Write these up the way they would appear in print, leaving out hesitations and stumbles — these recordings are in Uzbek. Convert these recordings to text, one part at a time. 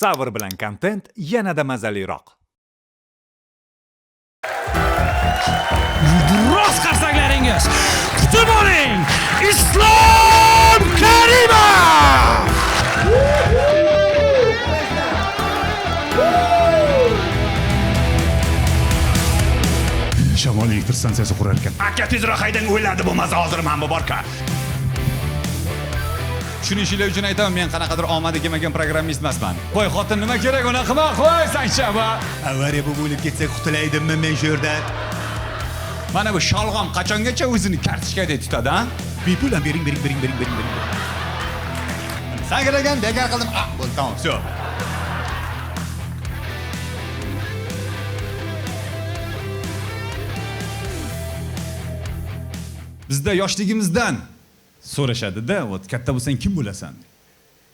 Savr bilan kontent yanada mazaliroq. Rost qarsanglaringiz kutib oling, Islom Karimov! Shamol elektr stansiyasi qurar ekan. Aka tezroq haydang, o'yladi bo'lmasa hozir men bu borka. Tushunishinglar uchun aytaman, men qanaqadir omadi kelmagan programmist emasman. Qo'y, xotin nima kerak, uni qilma, qo'ysan shaba. Avariya bo'lib ketsak qutulaydimmi men shu yerda? Mana bu sholg'om qachongacha o'zini kartochkadek tutadi, ha? Bepul bering. Sakragan, bekor qildim. Bo'ldi, tamom, все. Bizda yoshligimizdan so'rashadi-da, "Ot katta bo'lsang kim bo'lasan?"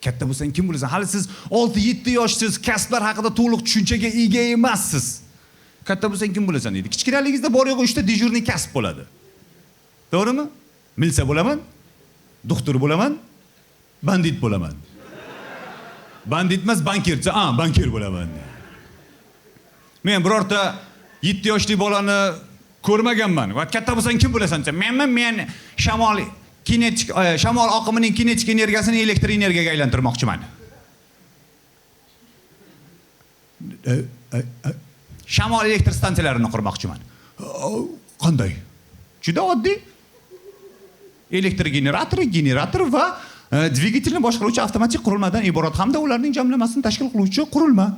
Katta bo'lsang kim bo'lasan? Hali siz 6-7 yoshsiz, kasblar haqida to'liq tushunchaga ega emassiz. Katta bo'lsang kim bo'lasan deydi. Kichkinaligingizda bor yo'q 3 ta dejurniy kasb bo'ladi. To'g'rimi? Milsa bo'laman, doktor bo'laman, bandit bo'laman. Bandit emas, bankirchi, bankir bo'laman. Men birorta 7 yoshli bolani ko'rmaganman. Va katta bo'lsang kim bo'lasan desa, men shamol oqimining kinetik energiyasini elektr energiyaga aylantirmoqchiman. Shamol elektr stansiyalarini qurmoqchiman. Qanday? Juda oddiy. Elektr generator va dvigatelni boshqaruvchi avtomatik qurilmadan iborat hamda ularning jamlamasini tashkil qiluvchi qurilma.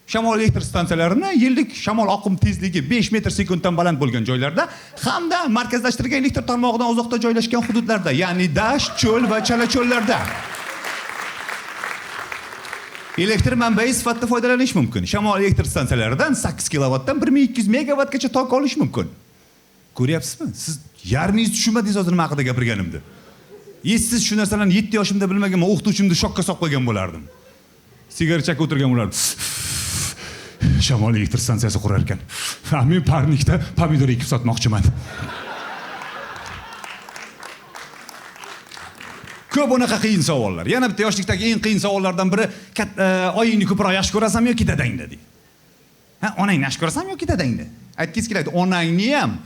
Shamol elektr stansiyalarini yillik shamol oqim tezligi 5 metr sekunddan baland bo'lgan joylarda hamda markazlashtirilgan elektr tarmog'idan uzoqda joylashgan hududlarda, ya'ni dasht, cho'l va chala cho'llarda elektr manbai sifatida foydalanish mumkin. Shamol elektr stansiyalaridan 8 kilovatdan 1200 megavatgacha tok olish mumkin. Ko'ryapsizmi? Siz yarmingiz tushunmadingiz hozir nima haqida gapirganimni. Siz shu narsalarni 7 yoshimda bilmaganman, o'qituvchimni shokka solib qo'ygan bo'lardim. Sigara chaqib o'tirgan bo'lardim. Shamol elektr stansiyasi qurar ekan. Men parnikda pomidor ekib sotmoqchiman. Ko'p unaqa qiyin savollar. Yana bitta yoshlikdagi eng qiyin savollardan biri, oyingni ko'proq yaxshi ko'rasanmi yoki dadangni deydi. Onangni yaxshi ko'rasanmi yoki dadangni? Aytgingiz keladi, onangni ham.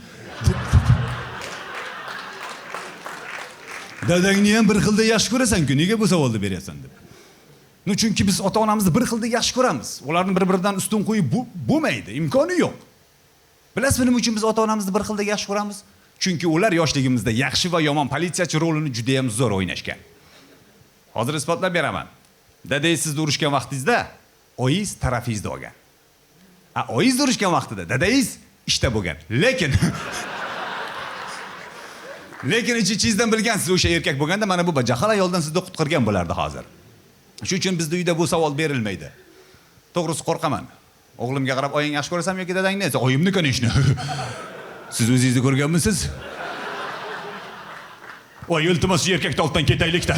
Dadangni ham bir xilda yaxshi ko'rasan-ku, nega bu savolni beryapsan deb. Chunki biz ota-onamizni bir xilda yaxshi ko'ramiz. Ularni bir-biridan ustun qo'yib bo'lmaydi, imkoni yo'q. Bilasizmi nima uchun biz ota-onamizni bir xilda yaxshi ko'ramiz? Chunki ular yoshligimizda yaxshi va yomon politsiyachi rolini juda ham zo'r o'ynashgan. Hozir isbotlab beraman. Dadangiz sizni urishgan vaqtingizda oyingiz tarafingizda bo'lgan. Oyingiz urishgan vaqtida dadangiz ishda bo'lgan. Lekin ichingizdan bilgansiz o'sha erkak bo'lganda mana bu jahl ayoldan sizni qutqargan bo'lardi hozir. Shuning uchun bizda uyda bu savol berilmaydi. To'g'risi qo'rqaman. O'g'limga qarab, oying yaxshi ko'rasanmi yoki dadangni desa, oyimni kanishni. Siz o'zingizni ko'rganmisiz? Voy, iltimos erkakni oldidan ketaylik-da.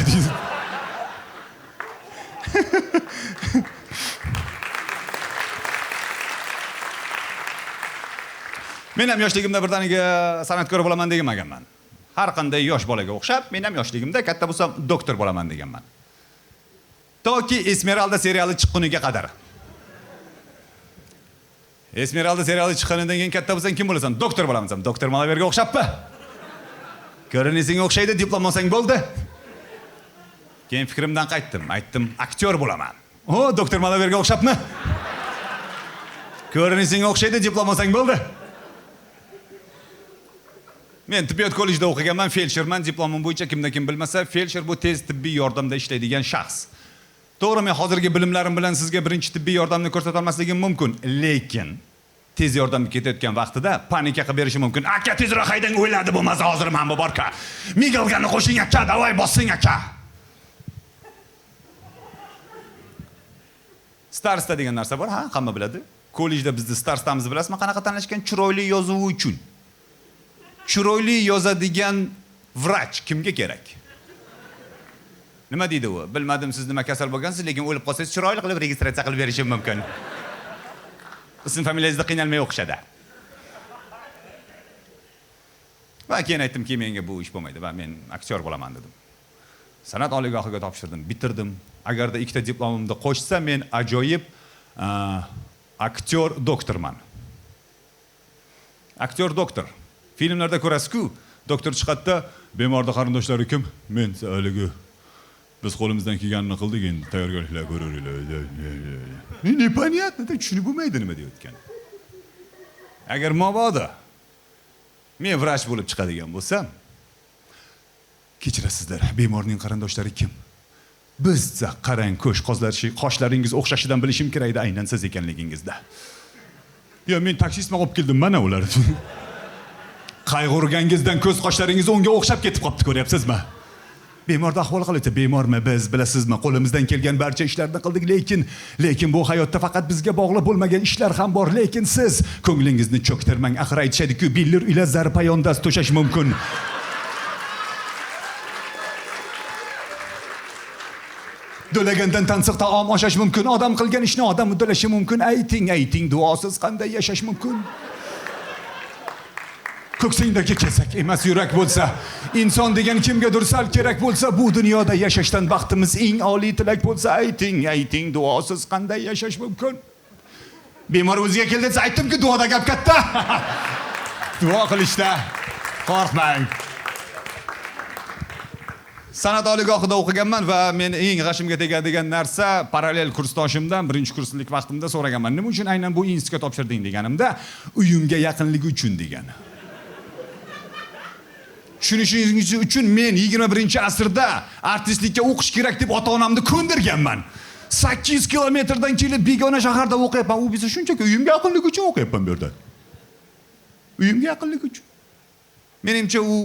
Men ham yoshligimda birdaniga san'atkor bo'laman deganman. Har qanday yosh bolaga o'xshab, men ham yoshligimda katta bo'lsam doktor bo'laman deganman. Toki Esmeralda seriali chiqquniga qadar. Esmeralda seriali chiqqanidan keyin katta bo'lsang kim bo'lasan? Doktor bo'laman desam, doktor Malaverga o'xshabmi? Ko'rinishingga o'xshaydi, diplom olsang bo'ldi. Keyin fikrimdan qaytdim, aytdim, aktyor bo'laman. Doktor Malaverga o'xshabmi? Ko'rinishingga o'xshaydi, diplom olsang bo'ldi. Men tibbiyot kollejida o'qiganman, feldsherman, diplomim bo'yicha kimda kim bilmasa, feldsher bu tez tibbiy yordamda ishlaydigan shaxs. To'g'ri, men hozirgi bilimlarim bilan sizga birinchi tibbiy yordamni ko'rsata olmasligim mumkin, lekin tez yordamga ketayotgan vaqtida panika qilib berishi mumkin. Aka tezroq haydang, o'yladi bo'lmasa hozir men bu borka. Migalgani qo'shing aka, davay bossing aka. Starsta degan narsa bor, hamma biladi. Kollejda bizni starstamizni bilasizmi, qanaqa tanlashgan? Chiroyli yozuvi uchun. Chiroyli yozadigan vrach kimga kerak? Nima deydi u? Bilmadim siz nima kasal bo'lgansiz, lekin o'lib qolsangiz chiroyli qilib registratsiya qilib berishim mumkin. Ism familiyangizda qiynalmay o'qishadi. Va keyin aytdimki, menga bu ish bo'lmaydi va men aktyor bo'laman dedim. San'at oliygohiga topshirdim, bitirdim. Agarda ikkita diplomimni qo'shsa, men ajoyib aktyor doktorman. Aktyor doktor. Filmlarda ko'rasiz-ku, doktor chiqadi-da, bemorda qarindoshlari kim? Men haligi biz qo'limizdan kelganini qildik, endi tayyorgarliklar ko'raveringlar. Непонятно, tushunib bo'lmaydi nima deyotgan. Agar mabodo men vrach bo'lib chiqadigan bo'lsam, kechirasizlar, bemorning qarindoshlari kim? Bizda qarang, qoshlaringiz o'xshashidan bilishim kerak edi aynan siz ekanligingizda. Yo, men taksistman olib keldim, mana ular. Qayg'urgangizdan ko'z qoshlaringiz unga o'xshab ketib qopti, ko'ryapsizmi? Bemorda ahvol qiladi, bemormi biz, bilasizmi? Qo'limizdan kelgan barcha ishlarni qildik, lekin bu hayotda faqat bizga bog'liq bo'lmagan ishlar ham bor, lekin siz ko'nglingizni cho'ktirmang. Axir aytishadi-ku, billur ila zarpayondas to'shash mumkin. Do'lagandan tansiq taom oshash mumkin. Odam qilgan ishni odam uddalashi mumkin. Ayting, duosiz qanday yashash mumkin? Ko'ksingdagi kesak emas, yurak bo'lsa, inson degan kimgadir sal kerak bo'lsa, bu dunyoda yashashdan baxtimiz eng oliy tilak bo'lsa, ayting, duosiz qanday yashash mumkin? Bemor o'ziga keldi desa, aytdimki, duoda gap katta. Duo qilishda qo'rqmang. San'at oliygohida o'qiganman va men eng g'ashimga tegadigan narsa parallel kursdoshimdan birinchi kurslik vaqtimda so'raganman. Nima uchun aynan bu institutga topshirding deganimda, uyimga yaqinligi uchun degan. Tushunishingiz uchun men 21-asrda artistlikka o'qish kerak deb ota-onamni ko'ndirganman. 8 kilometrdan kelib begona shaharda o'qiyapman. U bizga shunchaki uyimga yaqinligi uchun o'qiyapman bu yerda. Uyimga yaqinligi uchun. Menimcha u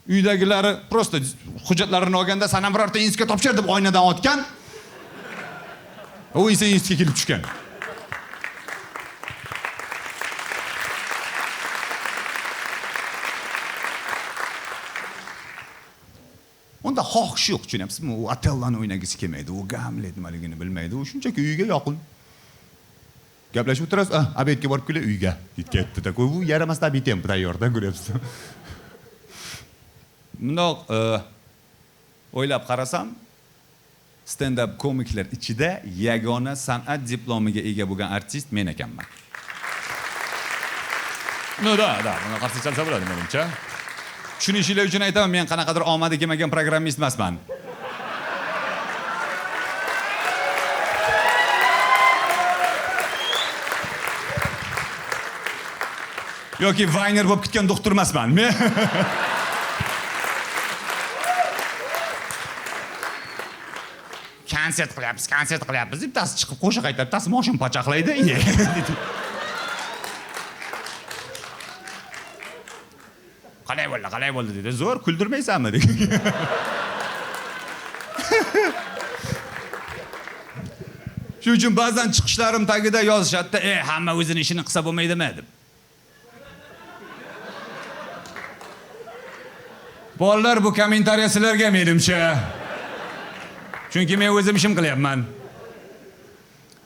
uydagilari prosta hujjatlarini olganda sanam birorta institutga topshir deb oynadan otgan. U esa institutga kelib tushgan. Unda xohish yo'q, tushunyapsizmi? U Otelloni o'ynagisi kelmaydi, u Gamlet nimaligini bilmaydi, u shunchaki uyga yaqin. Gaplashib o'tirasiz, obedga borib kelib uyga ketdi-da. U yaramasdan obed ham tayyorda, ko'ryapsiz. Bundoq o'ylab qarasam, stand-up komiklar ichida yagona san'at diplomiga ega bo'lgan artist men ekanman. Da, buni qarshi chalsa bo'ladi menimcha. Tushunishinglar uchun aytaman, men qanaqadir omadi kelmagan programmist emasman. Yoki Vayner bo'lib ketgan doktor emasman. Men konsert qilyapmiz, bittasi chiqib qo'shiq aytadi, bittasi moshin pachaqlaydi. Qalay bo'ldi dedi. Zo'r kuldirmaysanmi dedi. Shuning uchun ba'zan chiqishlarim tagida yozishadi-da, hamma o'zining ishini qilsa bo'lmaydimi deb. Bolalar, bu kommentariya sizlarga menimcha. Chunki men o'zim ishim qilyapman.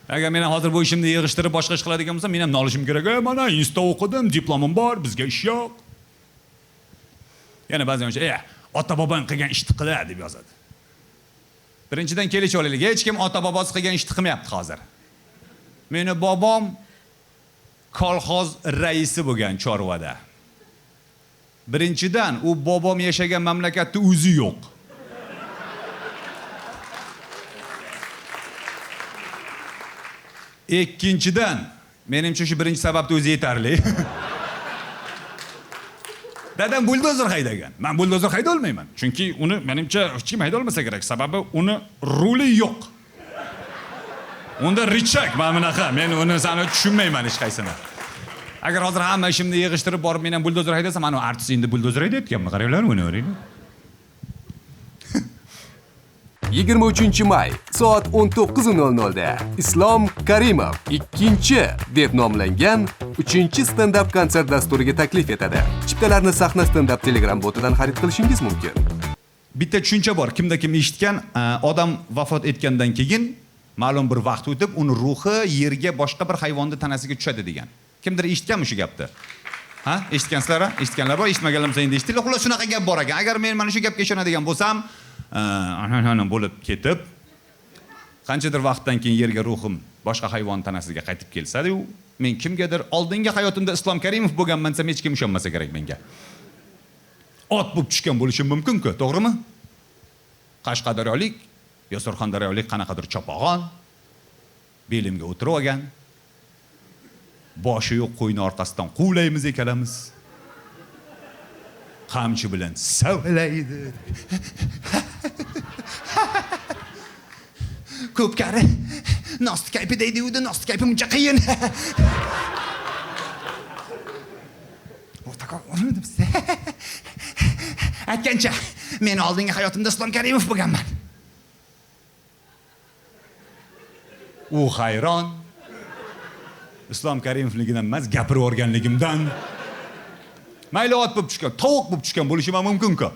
Agar men hozir bu ishimni yig'ishtirib boshqa ish qiladigan bo'lsam, men ham nolishim kerak. Mana institutda o'qidim, diplomim bor, bizga ish yo'q. Yana ba'zan ota-bobong qilgan ishni qila deb yozadi. Birinchidan kelishib olaylik, hech kim ota-bobosi qilgan ishni qilmayapti hozir. Meni bobom kolxoz raisi bo'lgan Chorvada. Birinchidan u bobom yashagan mamlakatda o'zi yo'q. Ikkinchidan, menimcha shu birinchi sababda o'zi yetarli. Dadam buldozer haydagan. Men buldozer hayda olmayman. Chunki uni menimcha hech kim hayda olmasa kerak. Sababi uni ruli yo'q. Unda richak, mana bunaqa. Men uni sani tushunmayman hech qaysini. Agar hozir hamma ishimni yig'ishtirib borib men ham buldozer haydasam, mana artist endi buldozer haydayotganmi? Qaranglar, uni o'raylik. 23 may soat 19:00 da Islom Karimov ikkinchi deb nomlangan 3-chi stand-up konsert dasturiga taklif etadi. Chiptalarni Sahna stand-up Telegram botidan xarid qilishingiz mumkin. bitta tushuncha bor. Kimda kim eshitgan, odam vafot etgandan keyin ma'lum bir vaqt o'tib, uni ruhi yerga boshqa bir hayvonning tanasiga tushadi degan. Kimdir eshitganmi shu gapni? Ha? Eshitgansizlar? Eshitganlar bor, eshitmaganlar bo'lsa endi eshitdinglar. Xullas shunaqa gap bor ekan. Agar men mana shu gapga ishonadigan bo'lsam, bo'lib ketib, qanchadir vaqtdan keyin yerga ruhim boshqa hayvon tanasiga qaytib kelsa-yu, men kimgadir oldingi hayotimda Islom Karimov bo'lganman desam hech kim ishonmasa kerak menga. Ot bo'lib tushgan bo'lishim mumkin-ku, to'g'rimi? Qashqadaryolik, yo Surxondaryolik qanaqadir chopag'on belimga o'tirib olgan. Boshi yo'q qo'yni orqasidan quvlaymiz ekanamiz. Qamchi bilan savlaydi. Ko'pkari nost kaypi deydi-yu, nost kaypi muncha qiyin. O'rtoq, urinibsiz. Aytgancha, men oldingi hayotimda Islom Karimov bo'lganman. U hayron. Islom Karimovligidan emas, gapirib o'rganligimdan. Mayli ot bo'lib tushgan, tovuq bo'lib tushgan bo'lishim ham mumkin-ku.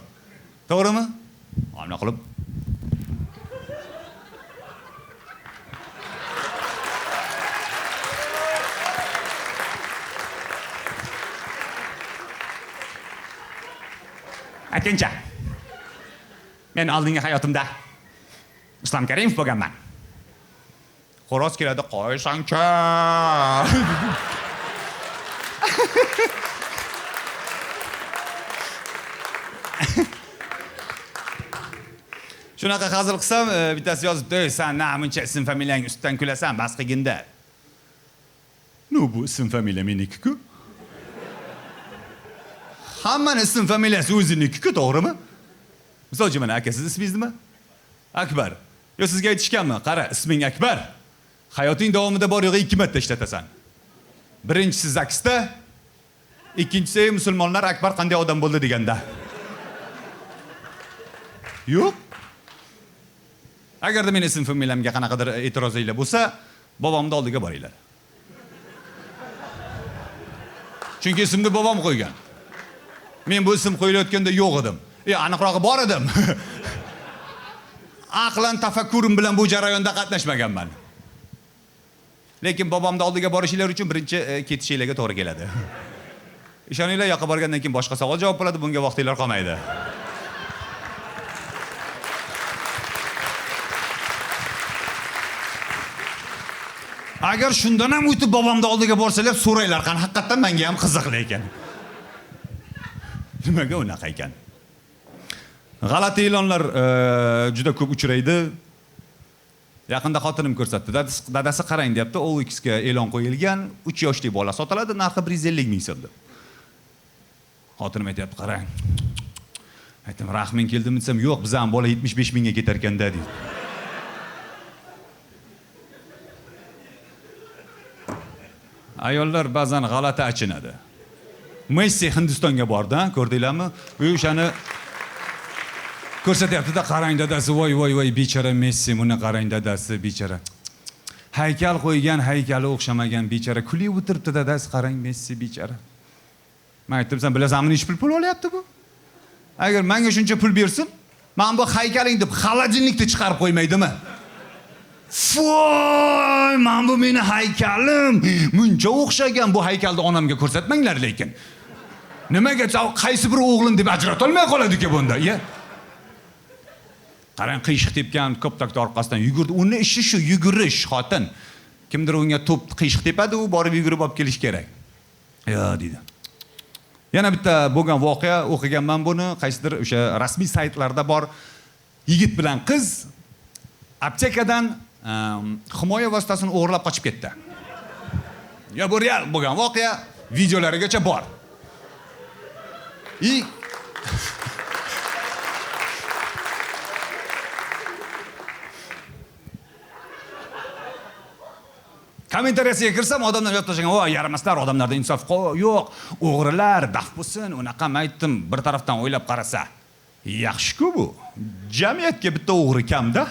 To'g'rimi? Ana qilib. Aytgancha, men oldingi hayotimda Islom Karimov bo'lganman. Xo'roz keladi, qo'ysangcha. Shunaqa hazil qilsam, bittasi yozibdi, "Sen namuncha ism familiyang ustidan kulasan, bas qilginda." No, bu ism familiya meniki-ku. Hammani ism familiyasi o'ziniki-ku, to'g'rimi? Misol uchun mana aka, siz ismingiz nima? Akbar. Yo sizga aytishganmi? Qara, isming Akbar. Hayoting davomida bor yo'g'i 2 marta ishlatasan. Birinchisi zaksda, ikkinchisi musulmonlar Akbar qanday odam bo'ldi deganda. Yo'q. Agarda men ism familiyamga qanaqadir e'tirozinglar bo'lsa, bobomning oldiga boringlar. Chunki ismni bobom qo'ygan. Men bu ism qo'yilayotganda yo'q edim. Aniqrog'i bor edim. Aqlan tafakkurim bilan bu jarayonda qatnashmaganman. Lekin bobomning oldiga borishinglar uchun birinchi ketishinglarga to'g'ri keladi. Ishoninglar, yoqqa borgandan keyin boshqa savol javob bo'ladi, bunga vaqtinglar qolmaydi. Agar shundan ham o'tib bobomning oldiga borsalar, so'raylar, qani haqiqatan menga ham qiziq lekin. Nimaga unaqa ekan? G'alati e'lonlar juda ko'p uchraydi. Yaqinda xotinim ko'rsatdi. Dadasi qarang deyapti, OLX ga e'lon qo'yilgan, 3 yoshli bola sotiladi, narxi 150 ming so'm. Xotinim aytayapti, qarang. Aytdim, rahming keldimi desam, yo'q, biz ham bola 75 mingga ketar ekanda deydi. Ayollar ba'zan g'alati achinadi. Messi Hindistonga bordi, ko'rdinglarmi? U o'shani ko'rsatyapti-da, qarang dadasi, voy, bechora Messi, buni qarang dadasi, bechora. Haykal qo'ygan, haykali o'xshamagan bechora. Kulib o'tiribdi dadasi, qarang Messi bechora. Men aytdim, sen bilasanmi, nechta pul olyapti bu? Agar menga shuncha pul bersin, men bu haykaling deb xolodilnikda chiqarib qo'ymaydimi? Voy, men bu meni haykalim. Muncha o'xshagan, bu haykalni onamga ko'rsatmanglar lekin. Nimaga qaysi bir o'g'lim deb ajrata olmay qoladi-ku bunda, ya? Qarang, qiyshiq tepgan ko'ptakda orqasidan yugurdi. Uni ishi shu, yugurish, xotin. Kimdir unga to'p qiyshiq tepadi, u borib yugurib olib kelish kerak. Yo, dedi. Yana bitta bo'lgan voqea, o'qiganman buni, qaysidir o'sha rasmiy saytlarda bor. Yigit bilan qiz aptekadan himoya vositasini o'g'irlab qochib ketdi. Ya bu real bo'lgan voqea, videolarigacha bor. Kommentariyasiga kirsam, odamlar yozib tashlagan, "Voy, yaramaslar, odamlarda insof yo'q, o'g'rilar, daf bo'lsin." Unaqa aytdim, bir tarafdan o'ylab qarasa, yaxshi-ku bu. Jamiyatga bitta o'g'ri kamda.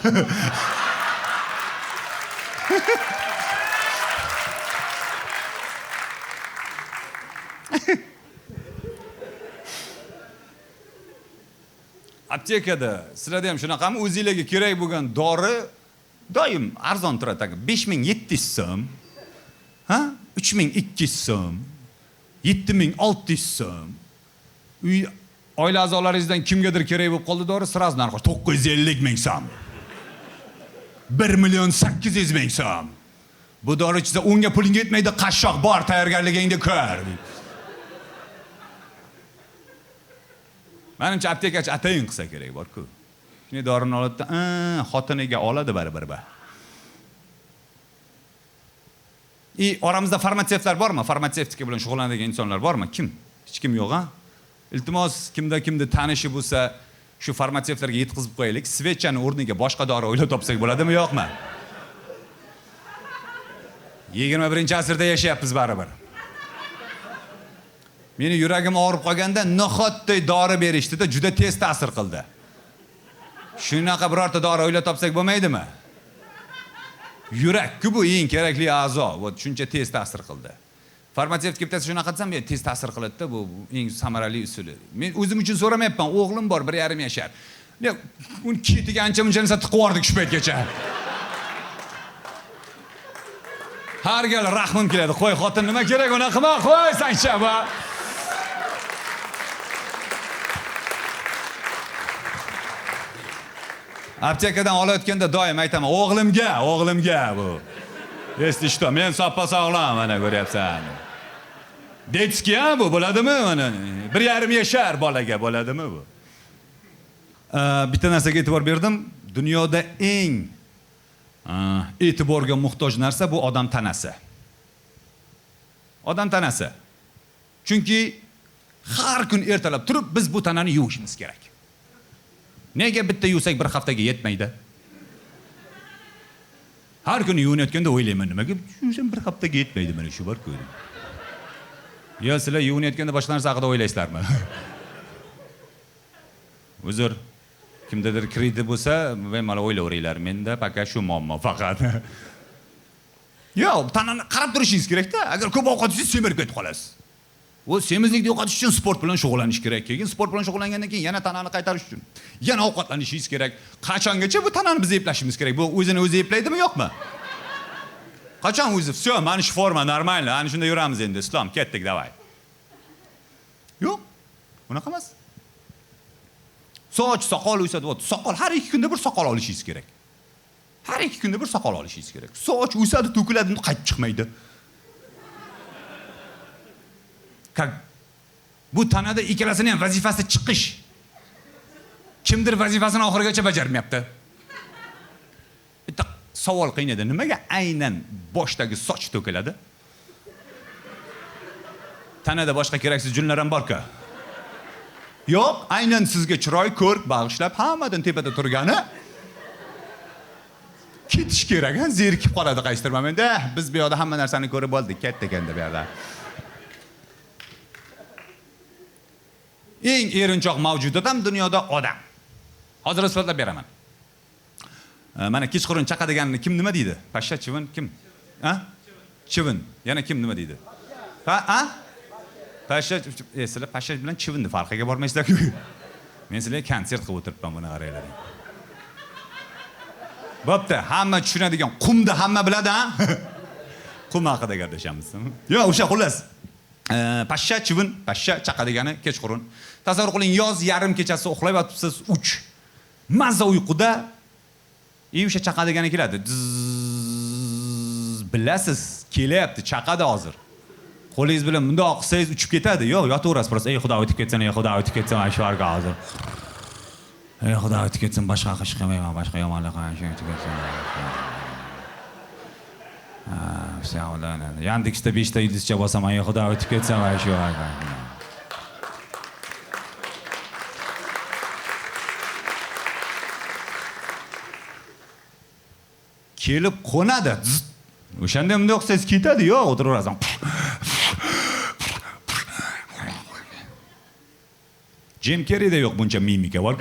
aptekada sizlarda ham shunaqami? O'zingizlarga kerak bo'lgan dori doim arzon turadi. 5700 so'm. Ha? 3200 so'm. 7600 so'm. Uy oila a'zolaringizdan kimgadir kerak bo'lib qoldi dori, sirasi narxi 950 ming so'm. 1,800,000 so'm. Bu dori ichsa unga puling yetmaydi, qashshoq bor, tayyorgarligingni ko'r. Menimcha aptekachi atayin qilsa kerak bor-ku. Shuni dorini oladi, xotiniga oladi baribir. Oramizda farmatsevtlar bormi? Farmatsevtika bilan shug'ullanadigan insonlar bormi? Kim? Hech kim yo'q, ha? Iltimos, kimda tanishi bo'lsa, shu farmatsevtlarga yetkazib qo'yaylik. Svechani o'rniga boshqa dori o'ylab topsak bo'ladimi, yo'qmi? 21-asrda yashayapmiz baribir. Meni yuragim og'rib qolganda nahotday dori berishdi-da, juda tez ta'sir qildi. Shunaqa birorta dori o'ylab topsak bo'lmaydimi? Yurak-ku bu eng kerakli a'zo, va shuncha tez ta'sir qildi. Farmatsevt bittasi shunaqa desam, tez ta'sir qiladi-da, bu eng samarali usuli. Men o'zim uchun so'ramayapman, o'g'lim bor, 1,5 yashar. Uni ketiga ancha-muncha narsa tiqib yubordik shu paytgacha. Har gal rahmim keladi. Qo'y, xotin nima kerak, uni qilma, qo'y, sancha va. Aptekadan olayotganda doim aytaman, o'g'limga bu. Esti ishto, men soppa sog'lom, mana ko'ryapsan. Detski ham bu bo'ladimi mana? 1,5 yashar bolaga bo'ladimi bu? Bitta narsaga e'tibor berdim. Dunyoda eng e'tiborga muhtoj narsa bu odam tanasi. Odam tanasi. Chunki har kun ertalab turib biz bu tanani yuvishimiz kerak. Nega bitta yuvsak bir haftaga yetmaydi? Har kuni yuvinayotganda o'ylayman, nimaga yuvsam bir haftaga yetmaydi, mana shu bor-ku. Yo, sizlar yuvinayotganda boshqa narsa haqida o'ylaysizlarmi? Uzr. Kimdadir kredit bo'lsa, bemalol o'ylayveringlar. Menda faqat shu muammo faqat. Yo, tanani qarab turishingiz kerak-da. Agar ko'p ovqat yesangiz semirib ketib qolasiz. O semizlikni yo'qotish uchun sport bilan shug'ullanish kerak. Keyin sport bilan shug'ullangandan keyin yana tanani qaytarish uchun yana ovqatlanishingiz kerak. Qachongacha bu tanani biz eplashimiz kerak? Bu o'zini o'zi eplaydimi, yo'qmi? Qachon o'zi? Всё, mana shu forma normal. Ana shunda yuramiz endi. Islom, ketdik, davay. Yo'q. Bunaqa emas. Soch, soqol o'sadi. Soqol har 2 kunda bir soqol olishingiz kerak. Har 2 kunda bir soqol olishingiz kerak. Soch o'sadi, to'kiladi, qaytib chiqmaydi. Bu tanada ikkalasini ham vazifasi chiqish. Kimdir vazifasini oxirigacha bajarmayapti. Bitta savol qiynadi. Nimaga aynan boshdagi soch to'kiladi? Tanada boshqa keraksiz junlar ham bor-ku. Yo'q, aynan sizga chiroy, ko'rk bag'ishlab hammadan tepada turgani ketish kerak, zerikib qoladi qaysidir momentda. Biz bu yoqda hamma narsani ko'rib oldik, ketdik endi bu yoqda. Eng erinchoq mavjudot ham dunyoda odam. Hozir isbotlab beraman. Mana kechqurun chaqadiganni kim nima deydi? Pashsha, chivin kim? Ha? Chivin. Yana kim nima deydi? Ha? Pashsha, sizlar pashsha bilan chivinni farqiga bormaysizlar-ku. Men sizlarga konsert qilib o'tiribman, buni qaranglar. Bo'pti, hamma tushunadigan qumni hamma biladi-a? Qum haqida gaplashamiz. Yo'q, o'sha xullas. Pashsha, chivin, pashsha chaqadigani kechqurun. Tasavvur qiling, yoz yarim kechasi uxlab yotibsiz, 3. Mazza uyquda o'sha chaqadigani keladi. Bilasiz, kelyapti, chaqadi hozir. Qo'lingiz bilan bundoq qilsangiz uchib ketadi. Yo'q, yotaverasiz, prosta ey xudo o'tib ketsin, ey xudo o'tib ketsin, mana shu yerga hozir. Ey xudo o'tib ketsin, boshqa qish qilmayman, boshqa yomonlik qilmayman, o'tib ketsin. Yandeksda 5 ta yulduzcha bosaman, ey xudo o'tib ketsin, mana shu yerga. Kelib qo'nadi. O'shanda bunday o'xsaysiz ketadi, yo'q, o'tiraverasiz. Jim Carrey'da yo'q buncha mimika bor.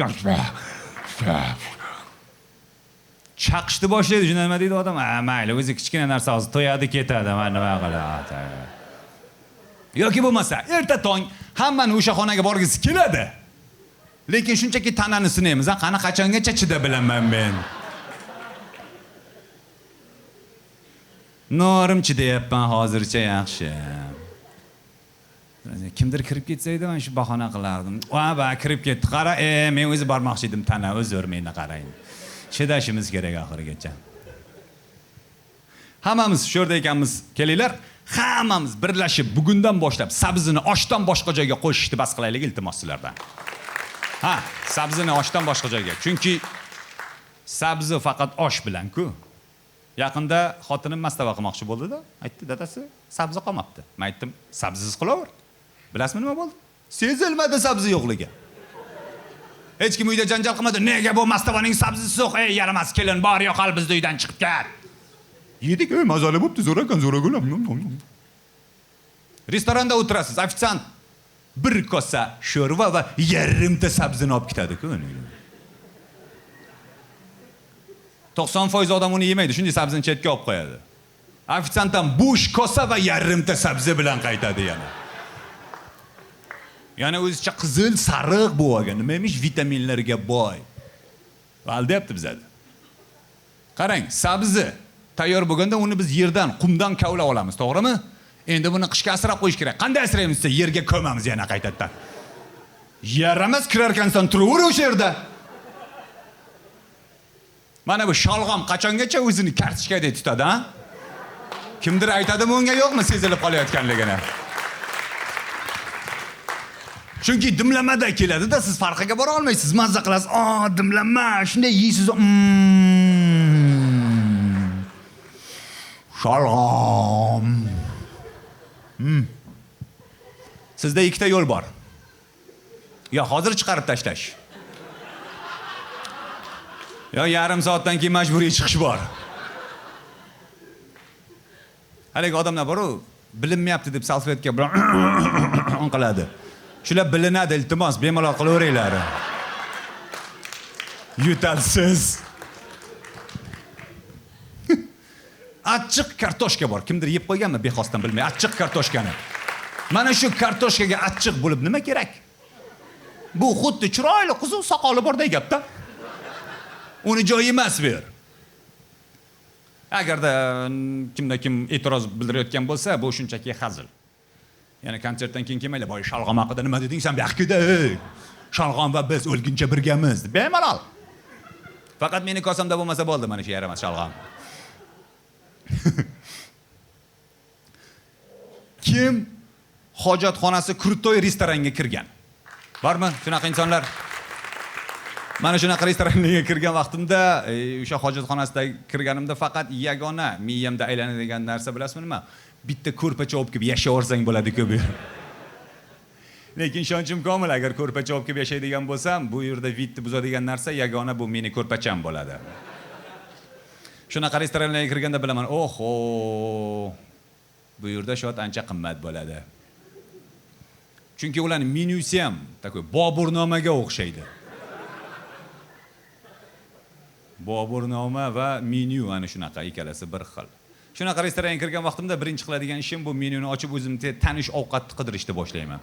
Chaqishni boshlaydi, shunda nima deydi odam? Mayli, o'zi kichkina narsa hozir to'yadi, ketadi, mana nima qiladi. Yoki bo'lmasa, erta tong hammani o'sha xonaga borgisi keladi. Lekin shunchaki tanani sinaymiz, qani qachongacha chida bilaman men. Norim chidayapman hozircha yaxshi. Kimdir kirib ketsa edi, men shu bahona qilardim. Va kirib ketdi. Qara, men o'zi bormoqchi edim tana, uzr meni qarang. Chidashimiz kerak oxirigacha. Hammamiz shu yerda ekanmiz, kelinglar. Hammamiz birlashib bugundan boshlab sabzini oshdan boshqa joyga qo'shishni bas qilaylik iltimos sizlardan. Ha, sabzini oshdan boshqa joyga. Chunki sabzi faqat osh bilan-ku. Yaqinda xotinim mastava qilmoqchi bo'ldi-da, aytdi, dadasi, sabzi qolmabdi. Men aytdim, sabzisiz qilaver. Bilasizmi nima bo'ldi? Sezilmadi sabzi yo'qligi. Hech kim uyda janjal qilmadi. Nega bu mastavaning sabzisi yo'q? Ey, yaramas kelin, bor yo'q, hal bizni uydan chiqib ket. Yedik, mazali bo'pti, zo'r ekan, zo'r ekan. Restoranda o'tirasiz, ofitsiant bir kosa sho'rva va yarimta sabzini olib ketadi-ku. 90% odam uni yemaydi, shunday sabzini chetga olib qo'yadi. Ofitsiant ham bo'sh kosa va yarimta sabzi bilan qaytadi yana. Yana o'zicha qizil, sariq bo'lgan, nima emish vitaminlarga boy. Aldayapti bizada. Qarang, sabzi tayyor bo'lganda uni biz yerdan, qumdan kavlab olamiz, to'g'rimi? Endi buni qishga asrab qo'yish kerak. Qanday asraymiz desa, yerga ko'mamiz yana qaytadan. Yaramas kirar ekansan, turaver o'sha yerda. Mana bu sholg'om qachongacha o'zini kartochkadek tutadi, ha? Kimdir aytadimi unga yo'qmi sezilib qolayotganligini? Chunki dimlamada keladi-da, siz farqiga bora olmaysiz, mazza qilasiz. Dimlama, shunday yeysiz. Sholg'om. Sizda ikkita yo'l bor. Yo hozir chiqarib tashlash. Yo yarim soatdan keyin majburiy chiqish bor. Haligi odamlar bor-ku, bilinmayapti deb salfetka bilan qiladi. Shular bilinadi, iltimos, bemalol qilaveringlar. Yutalsiz. Achchiq kartoshka bor. Kimdir yeb qo'yganmi bexosdan bilmay, achchiq kartoshkani. Mana shu kartoshkaga achchiq bo'lib nima kerak? Bu xuddi chiroyli qiz soqoli borday gapda. Uni joyi emas bu yer. Agarda kimda kim e'tiroz bildirayotgan bo'lsa, bu shunchaki hazil. Ya'ni konsertdan keyin kelmaylar, boy sholg'om haqida nima deding sen? Yaxkida, sholg'om va biz o'lguncha birgamiz. Bemalol. Faqat meni kosamda bo'lmasa bo'ldi, mana shu yaramas sholg'om. Kim hojatxonasi Krutoy restoranga kirgan? Bormi shunaqa insonlar? Mana shunaqa restoranga kirgan vaqtimda, o'sha hojatxonasida kirganimda faqat yagona miyamda aylanadigan narsa bilasizmi nima? Bitta ko'rpacha olib kelib yashayversang bo'ladi-ku bu. Lekin ishonchim komil, agar ko'rpacha olib kelib yashaydigan bo'lsam, bu yerda vidni buzadigan narsa yagona bu meni ko'rpacham bo'ladi. Shunaqa restoranlarga kirganda bilaman, oho, bu yerda shot ancha qimmat bo'ladi. Chunki ularning menyusi ham takoy Boburnamaga o'xshaydi. Boburnoma va menyu ana shunaqa ikkalasi bir xil. Shunaqa restoranga kirgan vaqtimda birinchi qiladigan ishim bu menyuni ochib o'zimga tanish ovqatni qidirishni boshlayman.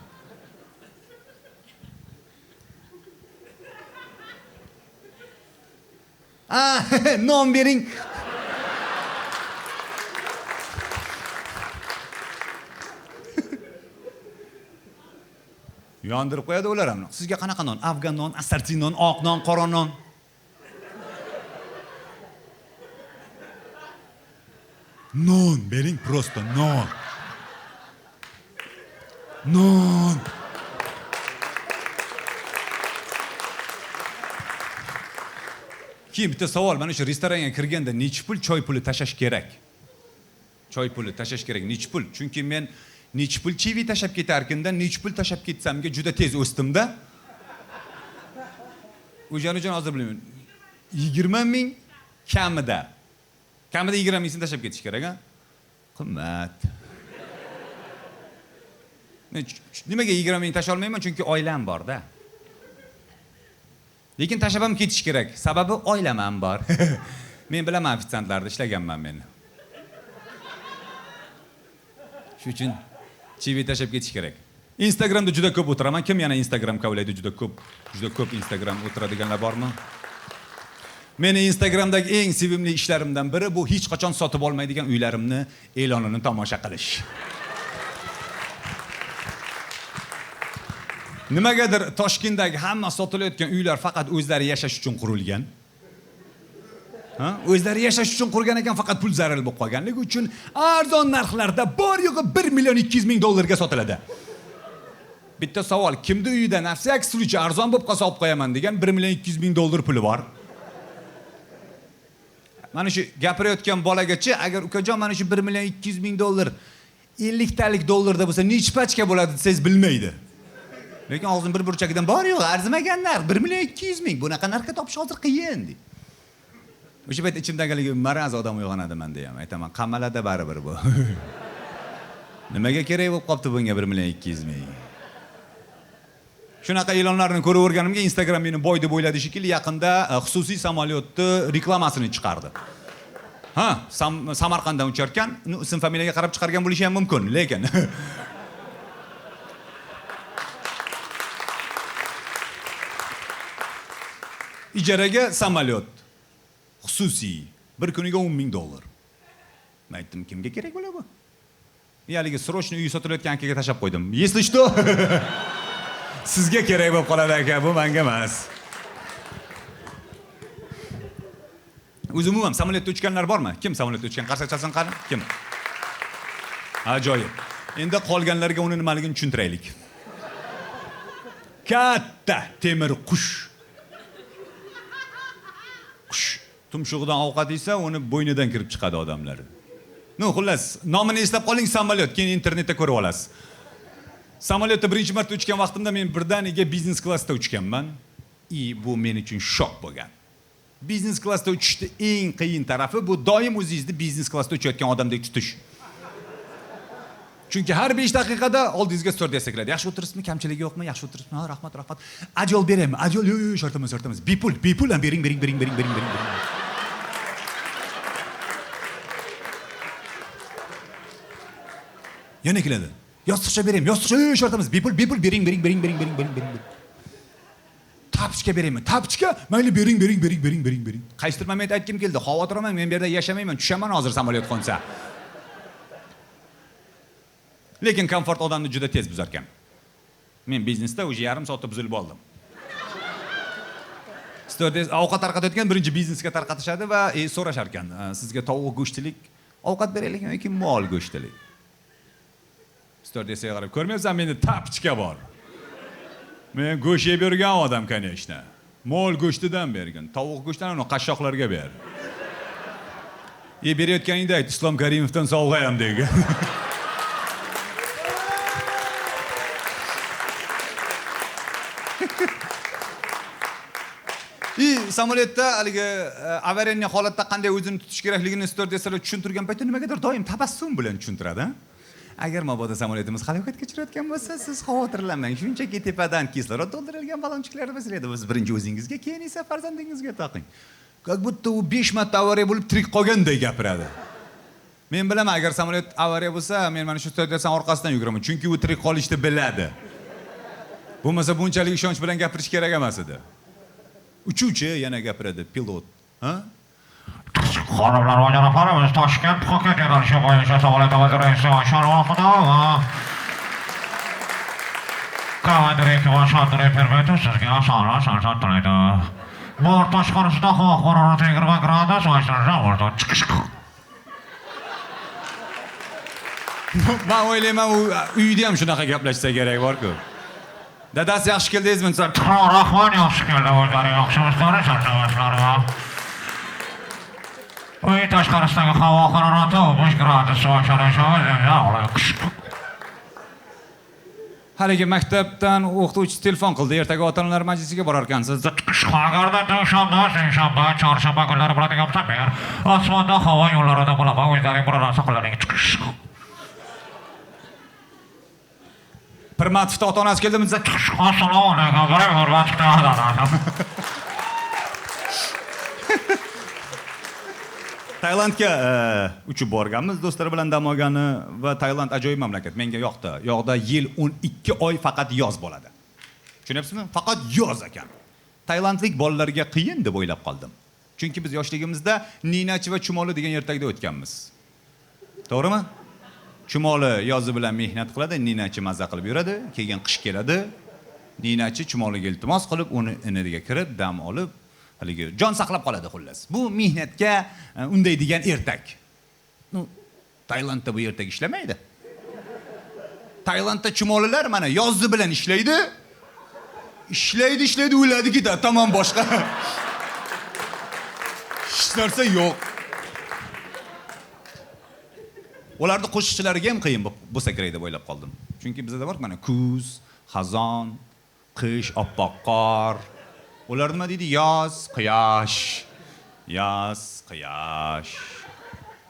Non bering. Yondirib qo'yadi ular ham. Sizga qanaqa non? Afgan non, assorti non, oq non, qora non. Non bering, prosto non. Non. Keyin bitta savol, mana shu restoranga kirganda necha pul choy puli tashlash kerak? Choy puli tashlash kerak, necha pul? Chunki men necha pul chivi tashlab ketarkanda, necha pul tashlab ketsamga juda tez o'stimda. O'jan hozir bilmayman. 20 ming kamida. Kamida 20 ming tashlab ketish kerak, ha? Qimmat. Nimaga 20 ming tashlay olmayman? Chunki oilam bor-da. Lekin tashlab ham ketish kerak. Sababi oilam ham bor. Men bilaman ofitsiantlarda ishlaganman men. Shuning uchun chivi tashlab ketish kerak. Instagramda juda ko'p o'tiraman. Kim yana Instagram kavlaydi? Juda ko'p Instagram o'tiradiganlar bormi? Meni Instagramdagi eng sevimli ishlarimdan biri bu hech qachon sotib olmaydigan uylarimni e'lonini tomosha qilish. Nimagadir Toshkentdagi hamma sotilayotgan uylar faqat o'zlari yashash uchun qurilgan. O'zlari yashash uchun qurgan ekan, faqat pul zarar bo'lib qolganligi uchun arzon narxlarda bor yo'g'i 1 million 200 ming dollarga sotiladi. Bitta savol, kimda uyida nafsi aksiluvchi arzon bo'lib qolsa olib qo'yaman degan 1 million 200 ming dollar puli bor? Mana shu gapirayotgan bolagacha, agar ukajon mana shu 1 million 200 ming dollar 50 talik dollarda bo'lsa, necha pachka bo'ladi desangiz bilmaydi. Lekin og'zim bir burchagidan bor yo'q, arzimagan narx 1 million 200 ming, bunaqa narxga topish hozir qiyin deydi. O'sha payt ichimdagiligi maraz odam uyg'onadi menda ham. Aytaman, qamalada baribir bu. Nimaga kerak bo'lib qopti bunga 1 million 200 ming? Shunaqa e'lonlarni ko'rib o'rganimga Instagram meni boy deb o'yladi shekilli, yaqinda xususiy samolyotni reklamasini chiqardi. Samarqanddan ucharkan, ism familiyaga qarab chiqargan bo'lishi ham mumkin, lekin ijaraga samolyot xususiy bir kuniga 10 ming dollar. Men aytdim, kimga kerak bo'ladi bu? Haligi srochniy uy sotilayotgan akaga tashab qo'ydim. Если что, sizga kerak bo'lib qoladi aka, bu menga emas. O'zim ham samolyotda uchganlar bormi? Kim samolyotda uchgan? Qarsak chalsin qani? Kim? Ajoyib. Endi qolganlarga uni nimaligini tushuntiraylik. Katta temir qush. Tumshug'idan ovqat yesa, uni bo'ynidan kirib chiqadi odamlar. Xullas, nomini eslab qoling, samolyot, keyin internetda ko'rib olasiz. Samolyotda birinchi marta uchgan vaqtimda men birdaniga biznes klassda uchganman. Bu men uchun shok bo'lgan. Biznes klassda uchishda eng qiyin tarafi bu doim o'zingizni biznes klassda uchayotgan odamdek tutish. Chunki har 5 daqiqada oldingizga stewardessa kiradi. Yaxshi o'tiribsizmi, kamchiligi yo'qmi? Yaxshi o'tiribsizmi? Ha, rahmat. Ajol beraymi? Ajol, yo'q, shartamiz. Bepul ham bering. Yana keladi. Yostiqcha beraymi? Yostiqcha, shartamiz. Bepul bering. Tapchka beraymi? Tapchka, mayli bering. Qaysidir moment aytkim keldi. Xavotir olmang, men bu yerda yashamayman, tushaman hozir samolyot qo'nsa. Lekin komfort odamni juda tez buzar ekan. Men biznesda o'sha yarim soatda buzilib oldim. Stewardess ovqat tarqatayotgan birinchi biznesga tarqatishadi va so'rashar ekan, sizga tovuq go'shtlik ovqat beraylikmi yoki mol go'shtlik? Stewardessaga qarab, ko'rmayapsan, menda tapchka bor. Men go'sht yeb yurgan odam, конечно. Mol go'shtidan bergin, tovuq go'shtidan uni qashshoqlarga ber. Berayotganingda ayt, Islom Karimovdan sovg'a ham degan. Samolyotda haligi avariya holatda qanday o'zini tutish kerakligini stewardessalar tushuntirgan paytda nimagadir doim tabassum bilan tushuntiradi. Agar mabodo samolyotimiz halokatga uchrayotgan bo'lsa, siz xavotirlanmang. Shunchaki tepadan kislorod to'ldirilgan ballonchiklar basiladi. Biz birinchi o'zingizga, keyin esa farzandingizga taqing. Как будто u 5 marta avariya bo'lib tirik qolganday gapiradi. Men bilaman, agar samolyot avariya bo'lsa, men mana shu stewardessaning orqasidan yuguraman, chunki u tirik qolishni biladi. Bo'lmasa bunchalik ishonch bilan gapirish kerak emas edi. Uchuvchi yana gapiradi, pilot. Xonimlar va janoblar, biz Toshkent Pxuket yo'nalishi bo'yicha samolyot reisi Sharofov komandir ekipaj xodimi permiti sizga asosan tilaydi. Bort tashqarisida havo harorati 20 gradus o'lchatilgan bo'ldi. Men o'ylayman, uyda ham shunaqa gaplashsa kerak bor-ku. Dadasi yaxshi keldingizmi? Rahmat, yaxshi keldi. O'zlari yaxshimisiz? Shartnomalar. Uy tashqarisidagi havo harorati 15 gradus o'lchatilgan. Haligi maktabdan o'qituvchi telefon qildi, ertaga ota-onalar majlisiga borar ekansiz. Agarda dushanba, seshanba, chorshanba kunlari bo'ladigan bo'lsa, men osmonda havo yo'llarida bo'laman, o'zlaring biror saqlaring chiqish. Pirmatovda ota-onasi keldimi? Assalomu alaykum, hurmatli Tailandga uchib borganmiz do'stlar bilan dam olgani va Tailand ajoyib mamlakat. Menga yoqdi. Yoqda yil 12 oy faqat yoz bo'ladi. Tushunyapsizmi? Faqat yoz ekan. Tailandlik bolalarga qiyin deb o'ylab qoldim. Chunki biz yoshligimizda ninachi va chumoli degan ertakda o'tganmiz. To'g'rimi? Chumoli yozi bilan mehnat qiladi, ninachi mazza qilib yuradi, keyin qish keladi. Ninachi chumoliga iltimos qilib, uni iniga kirib, dam olib, haligi jon saqlab qoladi xullas. Bu mehnatga undaydigan ertak. Tailandda bu ertak ishlamaydi. Tailandda chumolilar mana yozi bilan ishlaydi. Ishlaydi, o'yladi-ki, tamom boshqa. Hech narsa yo'q. Ularni qo'shiqchilariga ham qiyin bo'lsa kerak deb o'ylab qoldim. Chunki bizda bor mana kuz, xazon, qish, oppoq qor. Ular nima deydi? Yoz, quyosh. Yoz, quyosh.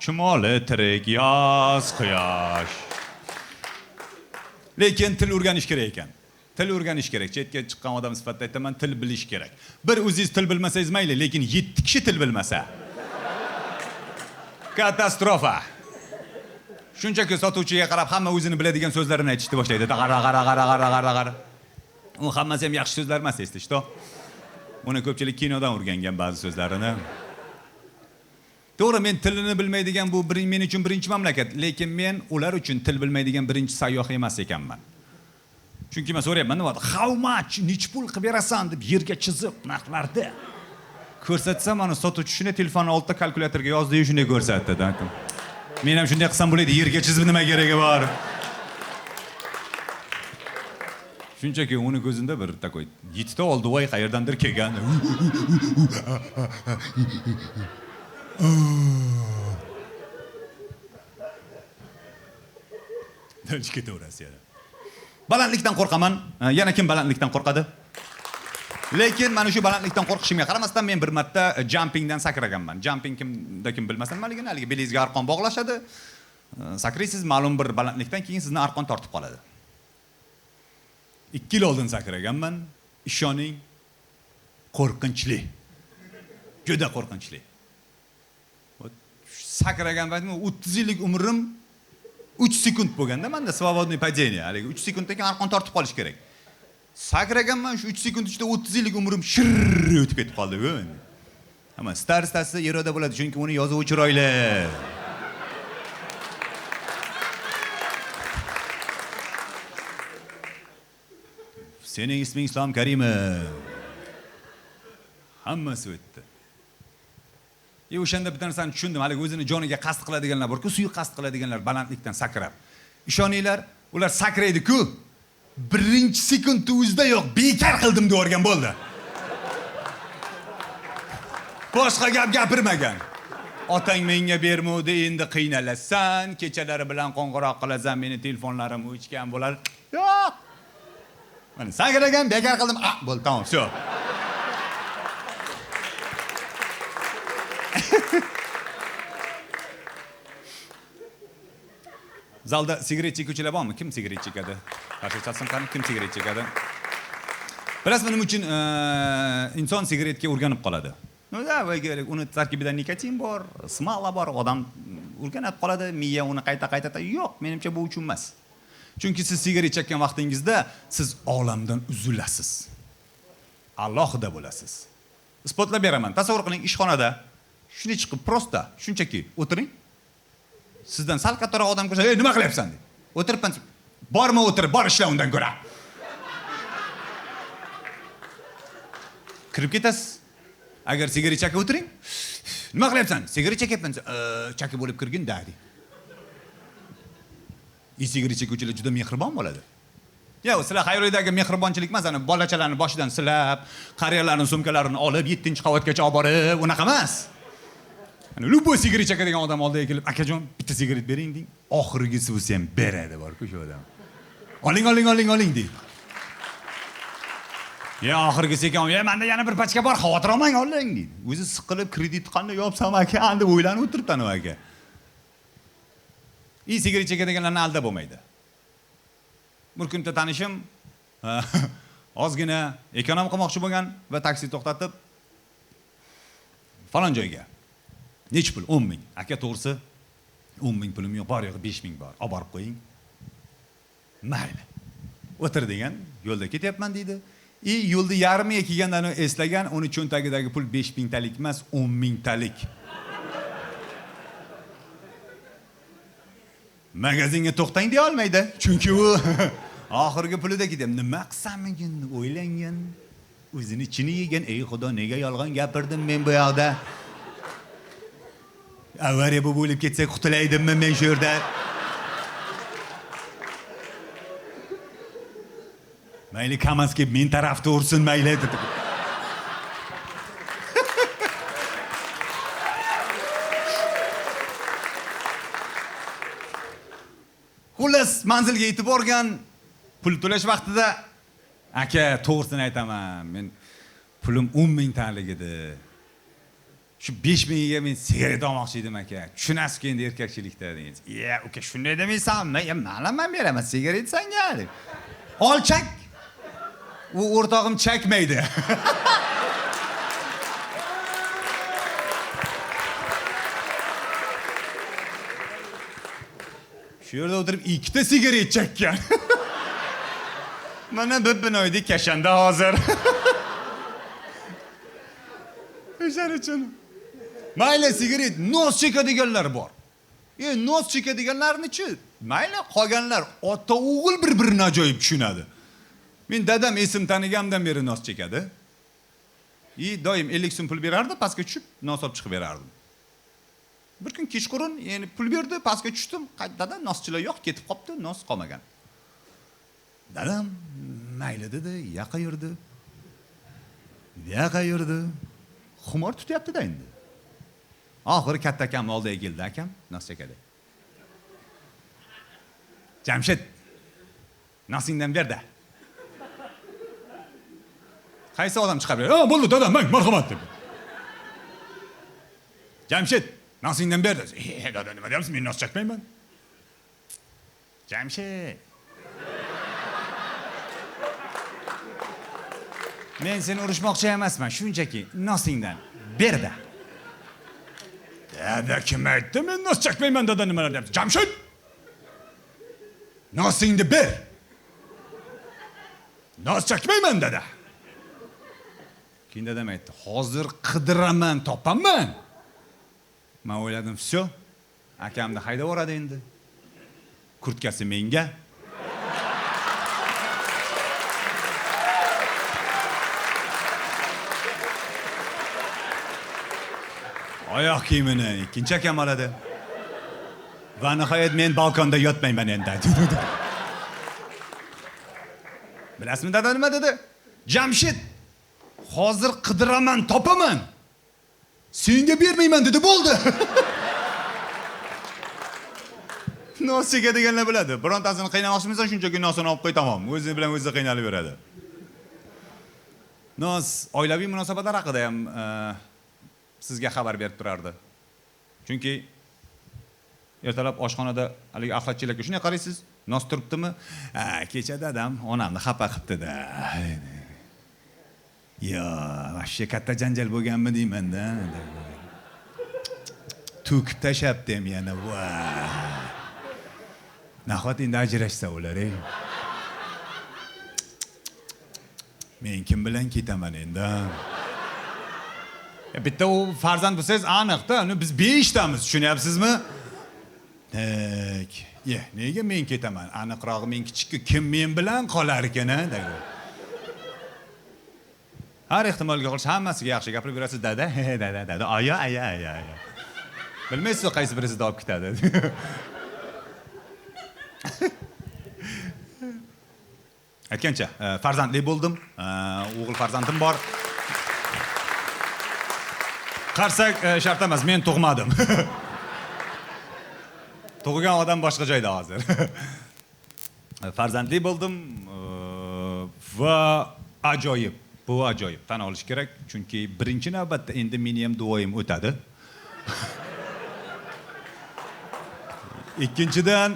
Chumoli tirik, yoz, quyosh. Lekin til o'rganish kerak ekan. Til o'rganish kerak. Chetga chiqqan odam sifatida aytaman, til bilish kerak. Bir o'zingiz til bilmasangiz mayli, lekin 7 kishi til bilmasa katastrofa. Shunchaki sotuvchiga qarab hamma o'zini biladigan so'zlarini aytishni boshlaydi. Qara. U hammasi ham yaxshi so'zlar emas, eslatishdi. Uni ko'pchilik kinodan o'rgangan ba'zi so'zlarini. To'g'ri, men tilini bilmaydigan bu men uchun birinchi mamlakat, lekin men ular uchun til bilmaydigan birinchi sayyoh emas ekanman. Chunki men so'rayapman, nima? How much? Nech pul qilib berasan deb yerga chizib narxlarda ko'rsatsam, mana sotuvchi shuni telefonning oldida kalkulyatorga yozdi-yu shunday ko'rsatdi. Men ham shunday qilsam bo'ladi, yerga chizib nima keragi bor? Shunchaki uni ko'zida bir takoy yetita oldivoy qayerdandir kelgan. Dalish ketaverasiz yana. Balandlikdan qo'rqaman. Yana kim balandlikdan qo'rqadi? Lekin mana shu balandlikdan qo'rqishimga qaramasdan men bir marta jumpingdan sakraganman. Jumping kimda kim bilmasin nimaligini, haligi belingizga arqon bog'lashadi. Sakraysiz, ma'lum bir balandlikdan keyin sizni arqon tortib qoladi. 2 yil oldin sakraganman. Ishoning, qo'rqinchli. Juda qo'rqinchli. Sakragan paytim 30 yillik umrim 3 sekund bo'lganda menda svobodniy padение, haligi 3 sekunddan keyin arqon tortib qolish kerak. Sakraganman, shu 3 sekund ichida 30 yillik umrim shirr o'tib ketib qoldi-ku. Ammo starostasi iroda bo'ladi, chunki uni yozuv chiroyli. Sening isming Islom Karimov. Hammasi o'tdi. O'shanda bir narsani tushundim, haligi o'zini joniga qasd qiladiganlar bor-ku, suyi qasd qiladiganlar balandlikdan sakrab. Ishoninglar, ular sakraydi-ku. Birinchi sekundda o'zida yo'q, bekor qildim deb o'rgan bo'ldi. Boshqa gap gapirmagan. Otang menga bermadi, endi qiynalasan, kechalari bilan qo'ng'iroq qilasan, meni telefonlarim o'chgan bo'lar. Yo'q. Mana sakragan, bekor qildim. Bo'ldi, tamom, shu. Zalda sigaret chekuvchilar bormi? Kim sigaret chekadi? Qarshi chalsin qani, kim sigaret chekadi? Bilasizmi nima uchun inson sigaretga o'rganib qoladi? Uni tarkibida nikotin bor, smola bor, odam o'rganib qoladi, miya uni qayta. Yo'q, menimcha bu uchun emas. Chunki siz sigaret chekkan vaqtingizda siz olamdan uzilasiz. Alohida bo'lasiz. Isbotlab beraman. Tasavvur qiling, ishxonada shuni chiqib prosta, shunchaki o'tiring. Sizdan sal kattaroq odam ko'rsa, "Ey, nima qilyapsan?" deb. O'tiribman. Borma o'tirib, bor ishla undan ko'ra. Kirib ketasiz. Agar sigaret chekib o'tiring, "Nima qilyapsan?" "Sigaret chekyapman." "Chakib bo'lib kirgin" dedi. Sigaret chekuvchilar juda mehribon bo'ladi. Yo'q, sizlar xayolidagi mehribonchilik emas, ana bolachalarni boshidan silab, qariyalarning sumkalarini olib 7-qavatgacha olib borib, unaqa emas. Ana luboy sigaret chekadigan odam oldiga kelib, "Akajon, bitta sigaret bering" ding. Oxirgisi bo'lsa ham beradi bor-ku shu odam. Oling deydi. Ya oxirgisi ekan, "Ya menda yana bir pachka bor, xavotir olmang, oling" deydi. O'zi siqilib kredit qanday yopsam ekan deb o'ylanib o'tiribdi ana aka. Sigaret chekadiganlarni aldab bo'lmaydi. Bir kunda tanishim ozgina ekonom qilmoqchi bo'lgan va taksi to'xtatib falon joyga. Necha pul? 10 ming. Aka to'g'risi 10 ming pulim yo'q, bor yo'q 5 ming bor. Olib borib qo'ying. Mayli. O'tir degan, yo'lda ketyapman deydi. Yo'lda yarmiga kelgandan eslagan, uni cho'ntagidagi pul 5 ming talik emas, 10 ming talik. Magazinga to'xtang deya olmaydi. Chunki u oxirgi pulida ketyapti. Nima qilsammikin o'ylangan, o'zini ichini yegan, ey xudo, nega yolg'on gapirdim men bu yoqda? Avariya bo'lib ketsak qutulaydimmi men shu yerda? Mayli Kamaski men tarafda ursin mayli dedi. Xullas manzilga yetib borgan, pul to'lash vaqtida aka to'g'risini aytaman, men pulim 10 ming talik edi. Shu 5 mingiga men sigaret olmoqchi edim aka. Tushunasiz endi erkakchilikda deysiz. Uka shunday demaysanmi? Mana beraman sigaret senga deb. Ol chak. U o'rtog'im chakmaydi. Shu yerda o'tirib ikkita sigaret chakkan. Mana bibinoydek kashanda hozir. O'shaning uchun mayli sigaret nos chekadiganlar bor. Nos chekadiganlarni-chi, mayli qolganlar ota o'g'il bir-birini ajoyib tushunadi. Men dadam esim tanigandan beri nos chekadi. Doim 50 so'm pul berardi, pastga tushib, nos olib chiqib berardim. Bir kun kechqurun, ya'ni pul berdi, pastga tushdim, dada noschilar yo'q, ketib qopti, nos qolmagan. Dadam mayli dedi, yaqa yurdi. Xumor tutyapti-da endi. Oxiri katta akam oldiga keldi, akam nos chekadi. Jamshid, nosingdan ber-da. Qaysi odam chiqib berdi? Bo'ldi dadam, marhamat deb. Jamshid, nosingdan ber dedi. Dada nima deyapsiz? Men nos chekmayman. Jamshid. Men seni urishmoqchi emasman, shunchaki nosingdan ber-da. Dada kim aytdi? Men nos chekmayman, dada nimalar deyapsiz? Jamshid! Nosingni ber. Nos chekmayman dada. Keyin dadam aytdi, hozir qidiraman, topaman. Men o'yladim, "Всё, akamni haydab yuboradi endi. Kurtkasi menga." Oyoq kiyimini ikkinchi akam oladi. Va nihoyat men balkonda yotmayman endi. Bilasizmi dada nima dedi? Jamshid, hozir qidiraman, topaman. Senga bermayman dedi, bo'ldi. Nos chekadiganlar biladi. Birontasini qiynamoqchimisan, shunchaki nosini olib qo'y, tamom. O'zi bilan o'zi qiynalib beradi. Nos oilaviy munosabatlar haqida ham sizga xabar berib turardi. Chunki ertalab oshxonada haligi axlatchilarga shunday qaraysiz, nos turibdimi? Kecha dadam onamni xafa qilibdi-da. Yo, vashshe katta janjal bo'lganmi deyman-da. To'kib tashabdi ham yana. Nahot endi ajrashsa ular, Men kim bilan ketaman endi? Bitta u farzand bo'lsangiz aniqda, biz 5 tamiz, tushunyapsizmi? Nega men ketaman? Aniqrog'i men kichikka kim men bilan qolar ekan-a? Har ehtimolga qarshi hammasiga yaxshi gapirib berasiz, dada, dada, aya. Bilmaysiz qaysi birisizni olib ketadi. Aytgancha, farzandli bo'ldim, o'g'il farzandim bor. Qarsak shart emas, men tug'madim. Tug'ilgan odam boshqa joyda hozir. Farzandli bo'ldim va ajoyib. Bu ajoyib, tan olish kerak, chunki birinchi navbatda endi meni ham duoyim o'tadi. Ikkinchidan,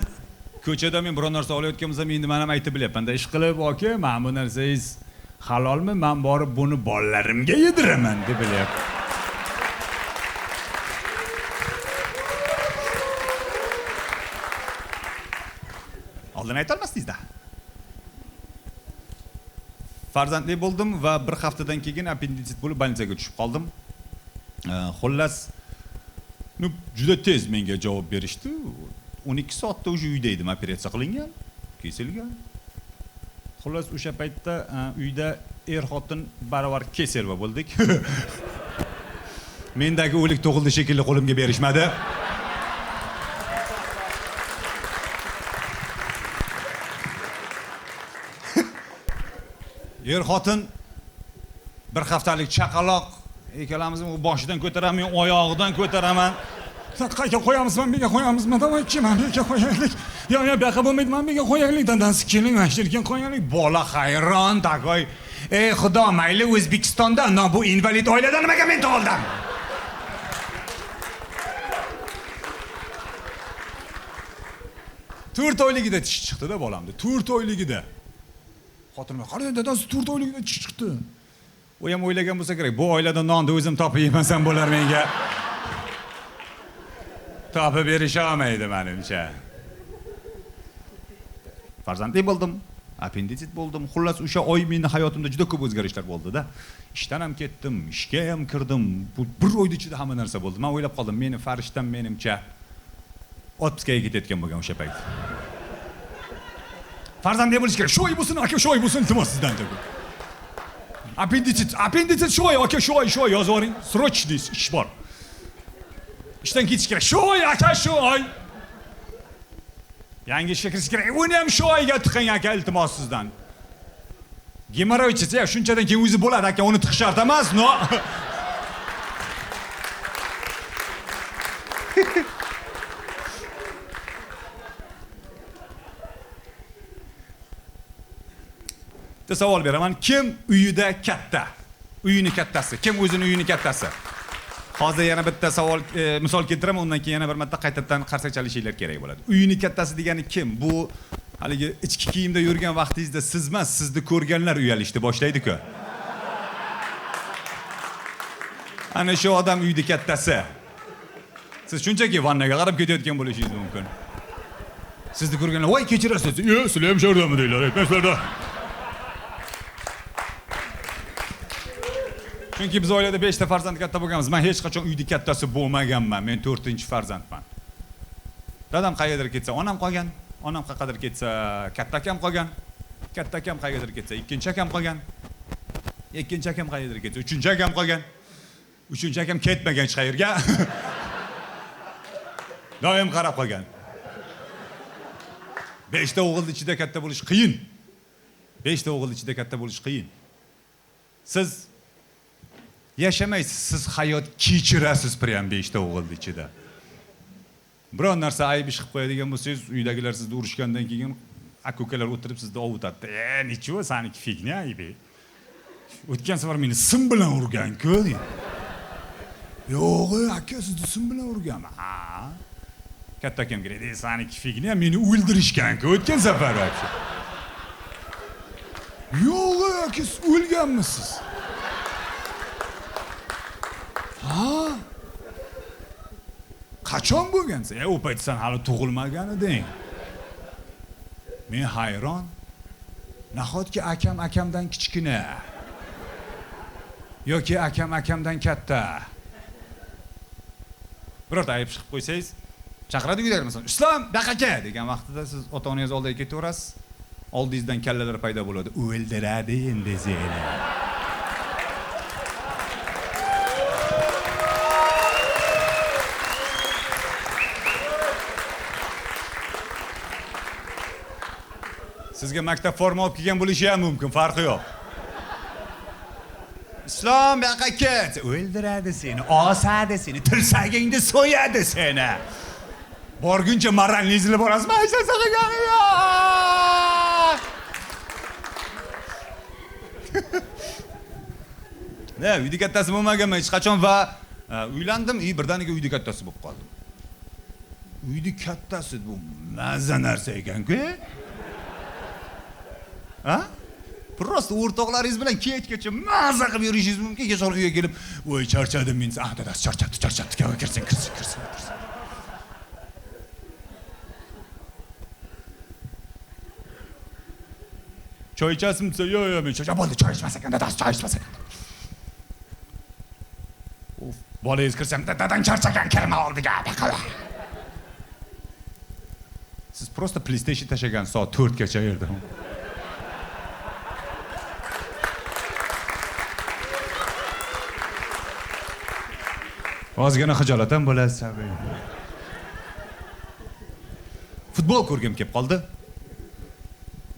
ko'chada men biror narsa olayotgan bo'lsam, endi men ham aytib bilyapman-da, ish qilib, "Aka, men bu narsangiz halolmi? Men borib buni bolalarimga yediraman" deb bilyapman. Oldin ayta olmasdingiz-da. Farzandli bo'ldim va bir haftadan keyin appenditsit bo'lib больницаga tushib qoldim. Xullas, juda tez menga javob berishdi. 12 soatda o'sha uyda edim, operatsiya qilingan, kesilgan. Xullas, o'sha paytda uyda xotin baravar keserva bo'ldik. Mendagi o'lik tug'ildi shekilli qo'limga berishmadi. Xotin bir haftalik chaqaloq ikkalamizni boshidan ko'taraman, oyog'idan ko'taraman. Qayga qo'yamizmi, menga qo'yamizmi, davay kimman, menga qo'yaylik. Yo, bu yoqqa bo'lmaydi, menga qo'yaylik, dadasi keling, ashirga qo'yaylik. Bola hayron, tagoy. Ey xudo, mayli O'zbekistonda, bu invalid oiladan nimaga men tug'ildim? To'rt oyligida tish chiqdi-da bolamda. 4 oyligida. Xotinim, "Qara, dadasi 4 oyligida tish chiqdi." U ham o'ylagan bo'lsa kerak, bu oilada nonni o'zim topib yemasam bo'lar menga. Topib berisha olmaydi menimcha. Farzandli bo'ldim, appenditsit bo'ldim. Xullas, o'sha oy mening hayotimda juda ko'p o'zgarishlar bo'ldi-da. Ishdan ham ketdim, ishga ham kirdim. Bu bir oyda ichida hamma narsa bo'ldi. Men o'ylab qoldim, meni farishtam menimcha otpuskaga ketayotgan bo'lgan o'sha payt. Farzandli bo'lish kerak. Sho'y bo'lsin, aka, sho'y bo'lsin, iltimos sizdan deb. Appenditsit sho'y, aka, sho'y yozib yuboring. Srochniy ish bor. İşten ketish kerak. Sho'y, aka, sho'y. Yangi ishga kirish kerak. Uni ham sho'yga tiqing, aka, iltimos sizdan. Gemoroy chesa, shunchadan keyin o'zi bo'ladi, aka, uni tiqish shart emas, no. Bitta savol beraman. Kim uyida katta? Uyini kattasi. Kim o'zini uyini kattasi? Hozir yana bitta savol, misol keltiraman, undan keyin yana bir marta qaytadan qarsak chalishinglar kerak bo'ladi. Uyini kattasi degani kim? Bu haligi ichki kiyimda yurgan vaqtingizda siz emas, sizni ko'rganlar uyalishni boshlaydi-ku. Ana shu odam uyni kattasi. Siz shunchaki vannaga qarab ketayotgan bo'lishingiz mumkin. Sizni ko'rganlar, "Voy, kechirasiz." "Yo'q, sizlar ham shordami?" deylar. Aytmaslarda. Chunki biz oilada 5 ta farzand katta bo'lganmiz. Men hech qachon uyni kattasi bo'lmaganman. Men 4-farzandman. Dadam qayerdir ketsa, onam qolgan. Onam qayerdir ketsa, katta akam qolgan. Katta akam qayerdir ketsa, ikkinchi akam qolgan. Ikkinchi akam qayerdir ketsa, uchinchi akam qolgan. Uchinchi akam ketmagan hech qayerga. Doim qarab qolgan. 5 ta o'g'il ichida katta bo'lish qiyin. 5 ta o'g'il ichida katta bo'lish qiyin. Siz yashamaysiz, siz hayot kechirasiz prям 5 ta o'g'il ichida. Biron narsa ayb ish qilib qo'yadigan bo'lsangiz, uydagilar sizni urishgandan keyin aka-ukalar o'tirib sizni ovutadi. Nicho, saniki fignya aybi. O'tgan safar meni sim bilan urgan-ku. Yo'q, aka, sizni sim bilan urganman. Ha. Katta akam kiradi, saniki fignya, meni o'ldirishgan-ku o'tgan safar. Yo'q, aka, siz o'lganmisiz? Ha? Qachon bo'lgansiz? U payt sen hali tug'ilmagan eding. Men hayron. Nahotki akam akamdan kichkina yoki akam akamdan katta. Birorta ayb chiqib qo'ysangiz, chaqiradi uydagilar masalan, "Islom, baqaka" degan vaqtida siz ota-onangiz oldiga ketaverasiz. Oldingizdan kallalar paydo bo'ladi. O'ldiradi endi seni. Sizga maktab forma olib kelgan bo'lishi ham mumkin, farqi yo'q. Islom yoqqa ket, o'ldiradi seni, osadi seni, tirsagingni so'yadi seni. Borguncha marranni izlab borasizmi? Aysa saqagani yo'q. Ne, uyda kattasi bo'lmaganman hech qachon va uylandim, birdaniga uyda kattasi bo'lib qoldim. Uyda kattasi bu mazza narsa ekan-ku. Ha? Prosta o'rtoqlaringiz bilan kechgacha mazza qilib yurishingiz mumkin. Kecha uyga kelib, "Voy, charchadim men." Dadasi charchatdi. Kirsin. Choy ichasizmi desa, yo'q, men choy bo'ldi, choy ichmas ekan, dadasi choy ichmas ekan. Uf, bolangiz kirsam, dadang charchagan, kirma oldiga, baqala. Siz просто PlayStation tashagan soat 4 gacha yerda. Ozgina xijolat ham bo'lasiz. Futbol ko'rgim kelib qoldi.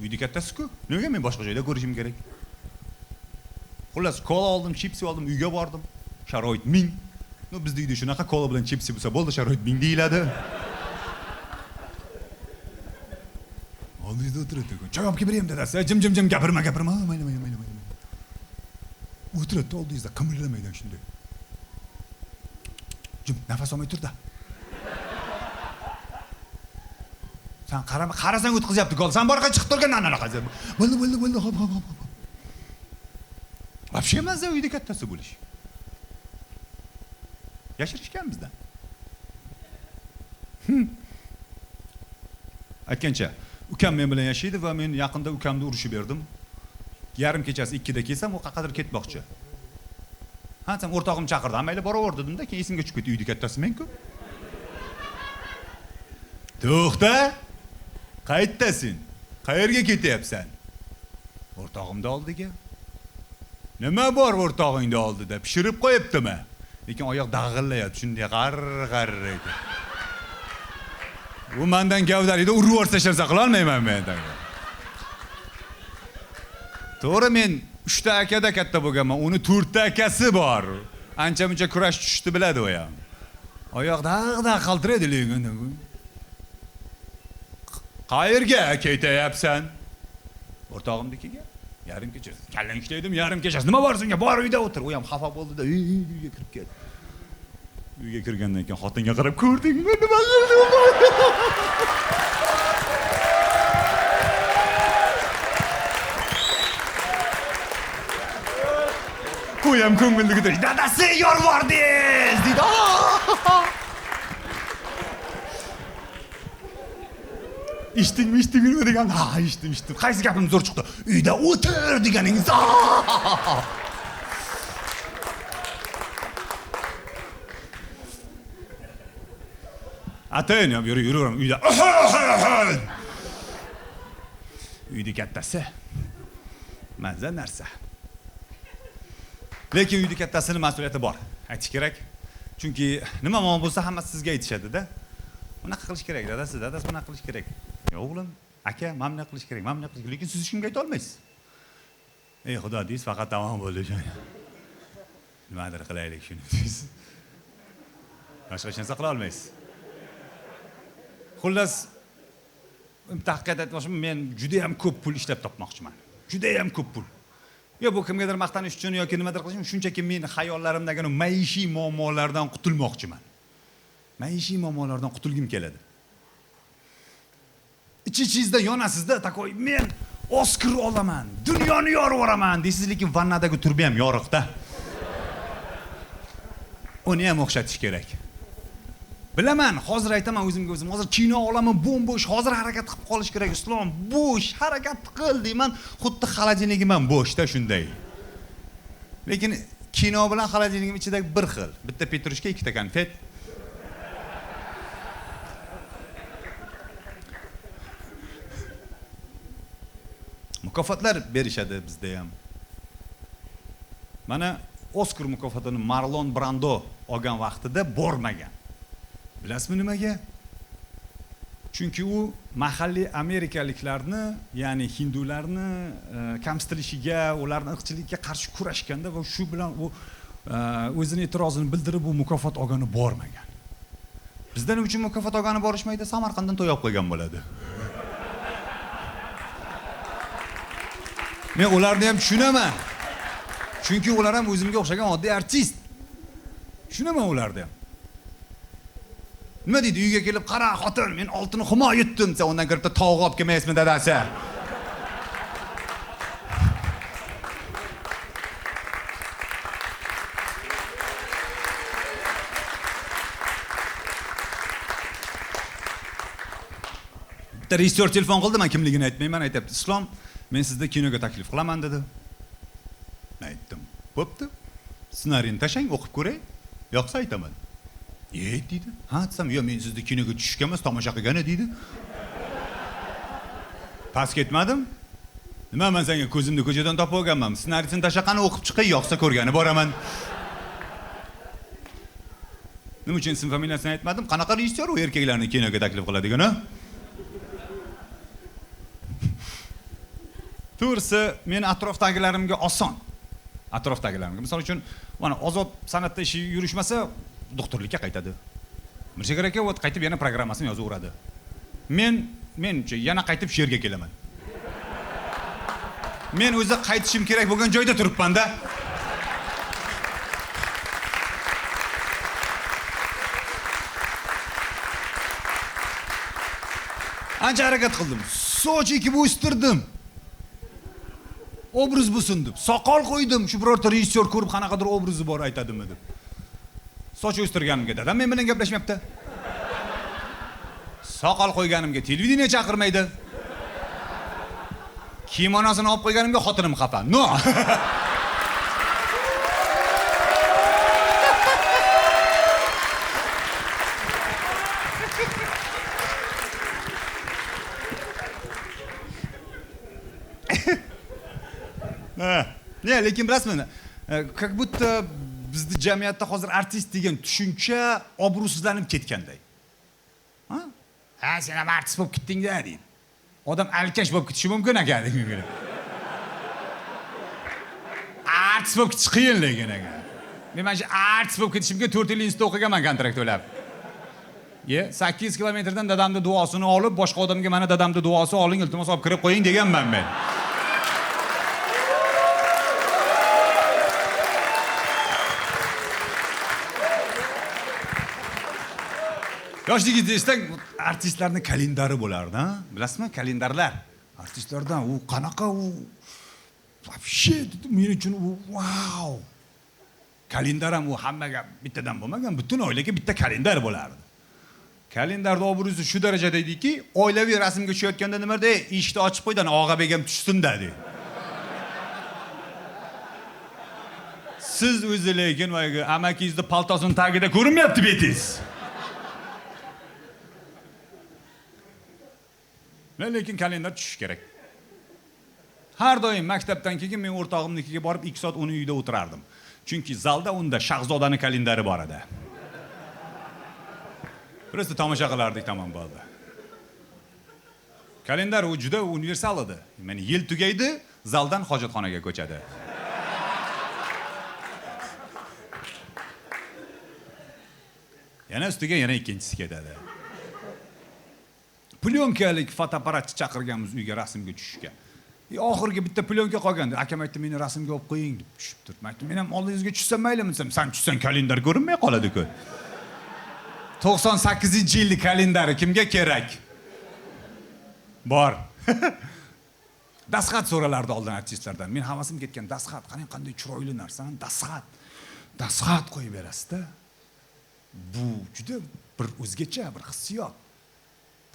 Uyda kattasi-ku. Nega men boshqa joyda ko'rishim kerak? Xullas, kola oldim, chipsi oldim, uyga bordim. Sharoit 1000. No bizda uyda shunaqa kola bilan chipsi bo'lsa bo'ldi, sharoit 1000 deyiladi. Oldingizda o'tiradi. Choy olib kelib beryapman dadasi. Jim gapirma. Mayli. O'tiradi oldingizda, qimirlamaydan shunday. Jim, nafas olmay tur-da. Sen qarasang o'tqizyapti gol. Sen borqa chiqib turgan anaqa. Bo'ldi. Hop. Вообще mazza uyda kattasi bo'lish. Yashirishgan bizdan. Aytgancha, ukam men bilan yashaydi va men yaqinda ukamni urushib berdim. Yarim kechasi 2 da kelsam, u qayerdir ketmoqchi. Ha, sen o'rtog'im chaqirdi, mayli boraver dedim-da, keyin esimga tushib ketdi, uyda kattasi men-ku. To'xta. Qayerdasan? Qayerga ketyapsan? O'rtog'imni oldiga. Nima bor o'rtog'ingni oldida? Pishirib qo'yibdimi? Lekin oyoq dag'illayapti, shunday g'ar edi. U mendan gavdarida urib o'rsa sharsa qila olmayman men. To'g'ri, men 3 ta akada katta bo'lganman, uni 4 ta akasi bor. Ancha-muncha kurash tushdi biladi u ham. Oyoq dag'da qaltiraydi lekin. Qayerga ketyapsan? O'rtog'imnikiga. Yarim kechasi. Kallang ishlaydim, yarim kechasi. Nima bor senga? Bor uyda o'tir. U ham xafa bo'ldi-da, uyga kirib keldi. Uyga kirgandan keyin xotinga qarab, "Ko'rdingmi? Nima qildim?" Qo'yam ko'ngilligidir. "Dadasi yorvordingiz" dedi. Eshitdingmi degan. Ha, eshitdim. Qaysi gapim zo'r chiqdi? Uyda o'tir deganingiz. Atayin, yuraveram uyda. Uyda kattasi. Mazza narsa. Lekin uyda kattasining mas'uliyati bor. Aytish kerak. Chunki nima muammo bo'lsa hammasi sizga aytishadi-da. Bunaqa qilish kerak, dadasi bunaqa qilish kerak. Yo'q o'g'lim, aka, mana qilish kerak, lekin siz hech kimga ayta olmaysiz. Ey xudo deysiz, faqat tamom bo'ldi shuni. Nimadir qilaylik shuni deysiz. Boshqa hech narsa qila olmaysiz. Xullas, tahqiqat aytmoqchiman, men juda ham ko'p pul ishlab topmoqchiman. Juda ham ko'p pul. Yo, bu kimgadir maqtanish uchun yoki nimadir qilish uchun, shunchaki men xayollarimdagi maishiy muammolardan qutulmoqchiman. Maishiy muammolardan qutulgim keladi. İch-ichingizda yonasizda, takoy, men Oskar olaman, dunyoni yorib oraman deysiz, lekin vannadagi turbi ham yoriqda. Uni ham o'xshatish kerak. Bilaman, hozir aytaman o'zimga o'zim, hozir kino olami bo'sh, hozir harakat qilib qolish kerak, islom bo'sh, harakat qil deyman, xuddi xolodilnigim ham bo'shda shunday. Lekin kino bilan xolodilnigim ichidagi bir xil. Bitta petrushka, 2 ta konfet. Mukofotlar berishadi bizda ham. Mana Oskar mukofotini Marlon Brando olgan vaqtida bormagan. Bilasizmi nimaga? Chunki u mahalliy amerikaliklarni, ya'ni hindularni kamsitilishiga, ularning irqchilikka qarshi kurashganda va shu bilan u o'zini e'tirozini bildirib u mukofot olgani bormagan. Bizdan uchun mukofot olgani borishmaydi, Samarqanddan to'y olib qo'ygan bo'ladi. Men ularni ham tushunaman. Chunki ular ham o'zimga o'xshagan oddiy artist. Tushunaman ularni ham. Nima deydi, uyga kelib, "Qara, xotin, men oltinni xumo yutdim" desa, undan kirib tog' olib kelmaysizmi dadasi? Bitta rejissyor telefon qildi, men kimligini aytmayman, aytibdi, "Islom, Men sizga kinoga taklif qilaman dedi. Men aytdim. Bo'pti. Ssenariyni tashlang, o'qib ko'ray. Yo'qsa aytaman. Dedi. Ha, desam, "Yo, men sizni kinoga tushishga emas, tomosha qilgani" dedi. Pas ketmadim. Nima men senga ko'zimni ko'chadan topib olganman. Ssenariysini tashlaqani o'qib chiqay, yo'qsa ko'rgani boraman. Nima uchun ism familiyasini aytmadim? Qanaqa rejissyor u erkaklarni kinoga taklif qiladigani? To'g'risi, men atrofdagilarimga oson. Atrofdagilarimga, misol uchun, mana Ozod san'atda ishi yurishmasa, doktorlikka qaytadi. Mirshakar aka o't qaytib yana programmasini yozaveradi. Mencha yana qaytib she'rga kelaman. Men o'zi qaytishim kerak bo'lgan joyda turibman-da. Ancha harakat qildim. Soch ekib o'stirdim. Obraz bo'lsin deb. Soqol qo'ydim. Shu birorta rejissyor ko'rib qanaqadir obrazi bor aytadimi deb. Soch o'stirganimga dadam men bilan gaplashmayapti. Soqol qo'yganimga televideniya chaqirmaydi. Kimonosini olib qo'yganimga xotinim xafa. No. Ne, lekin bilasizmi? Как будто bizning jamiyatda hozir artist degan tushuncha obro'sizlanib ketganday. Ha? Ha, sen ham artist bo'lib ketding-da deydi. Odam alkash bo'lib ketishi mumkin ekan. Artist bo'lib ketish qiyin lekin ekan. Men mana shu artist bo'lib ketishimga 4 yil institutda o'qiganman kontrakt to'lab. 8 kilometrdan dadamning duosini olib, boshqa odamga mana dadamning duosi oling, iltimos olib kirib qo'ying deganman men. Yoshligingizda eslang, artistlarning kalendari bo'lardi, ha? Bilasizmi, kalendarlar. Artistlardan u qanaqa u вообще men uchun u wow. Kalendar ham u hammaga bittadan bo'lmagan, butun oilaga bitta kalendar bo'lardi. Kalendarda obro'si shu darajada ediki, oilaviy rasmga tushayotganda nima deydi? Eshikni ochib qo'ydan og'a begim tushsin-da deydi. Siz o'zi lekin amakingizni paltosining tagida ko'rinmayapti betingiz. Lekin kalendar tushish kerak. Har doim maktabdan keyin men o'rtog'imnikiga borib 2 soat uni uyda o'tirardim. Chunki zalda unda Shahzodaning kalendari bor edi. Просто tomosha qilardik, tamom bo'ldi. Kalendar u juda universal edi. Meni yil tugaydi, zaldan hojatxonaga ko'chadi. Yana ustiga yana ikkinchisi ketadi. Plyonkalik fotoapparatchi chaqirganmiz uyga rasmga tushishga. Oxirgi bitta plyonka qolgandi. Akam aytdi, "Meni rasmga olib qo'ying" deb tushib turib. Men aytdim, "Men ham oldingizga tushsam maylimi?" desam, "Sen tushsang kalendar ko'rinmay qoladi-ku." 98-yillik kalendari kimga kerak? Bor. Dasxat so'ralardi oldin artistlardan. Men havasim ketgan, dasxat, qanday chiroyli narsan, dasxat qo'yib berasiz-da. Bu juda bir o'zgacha bir hissiyot.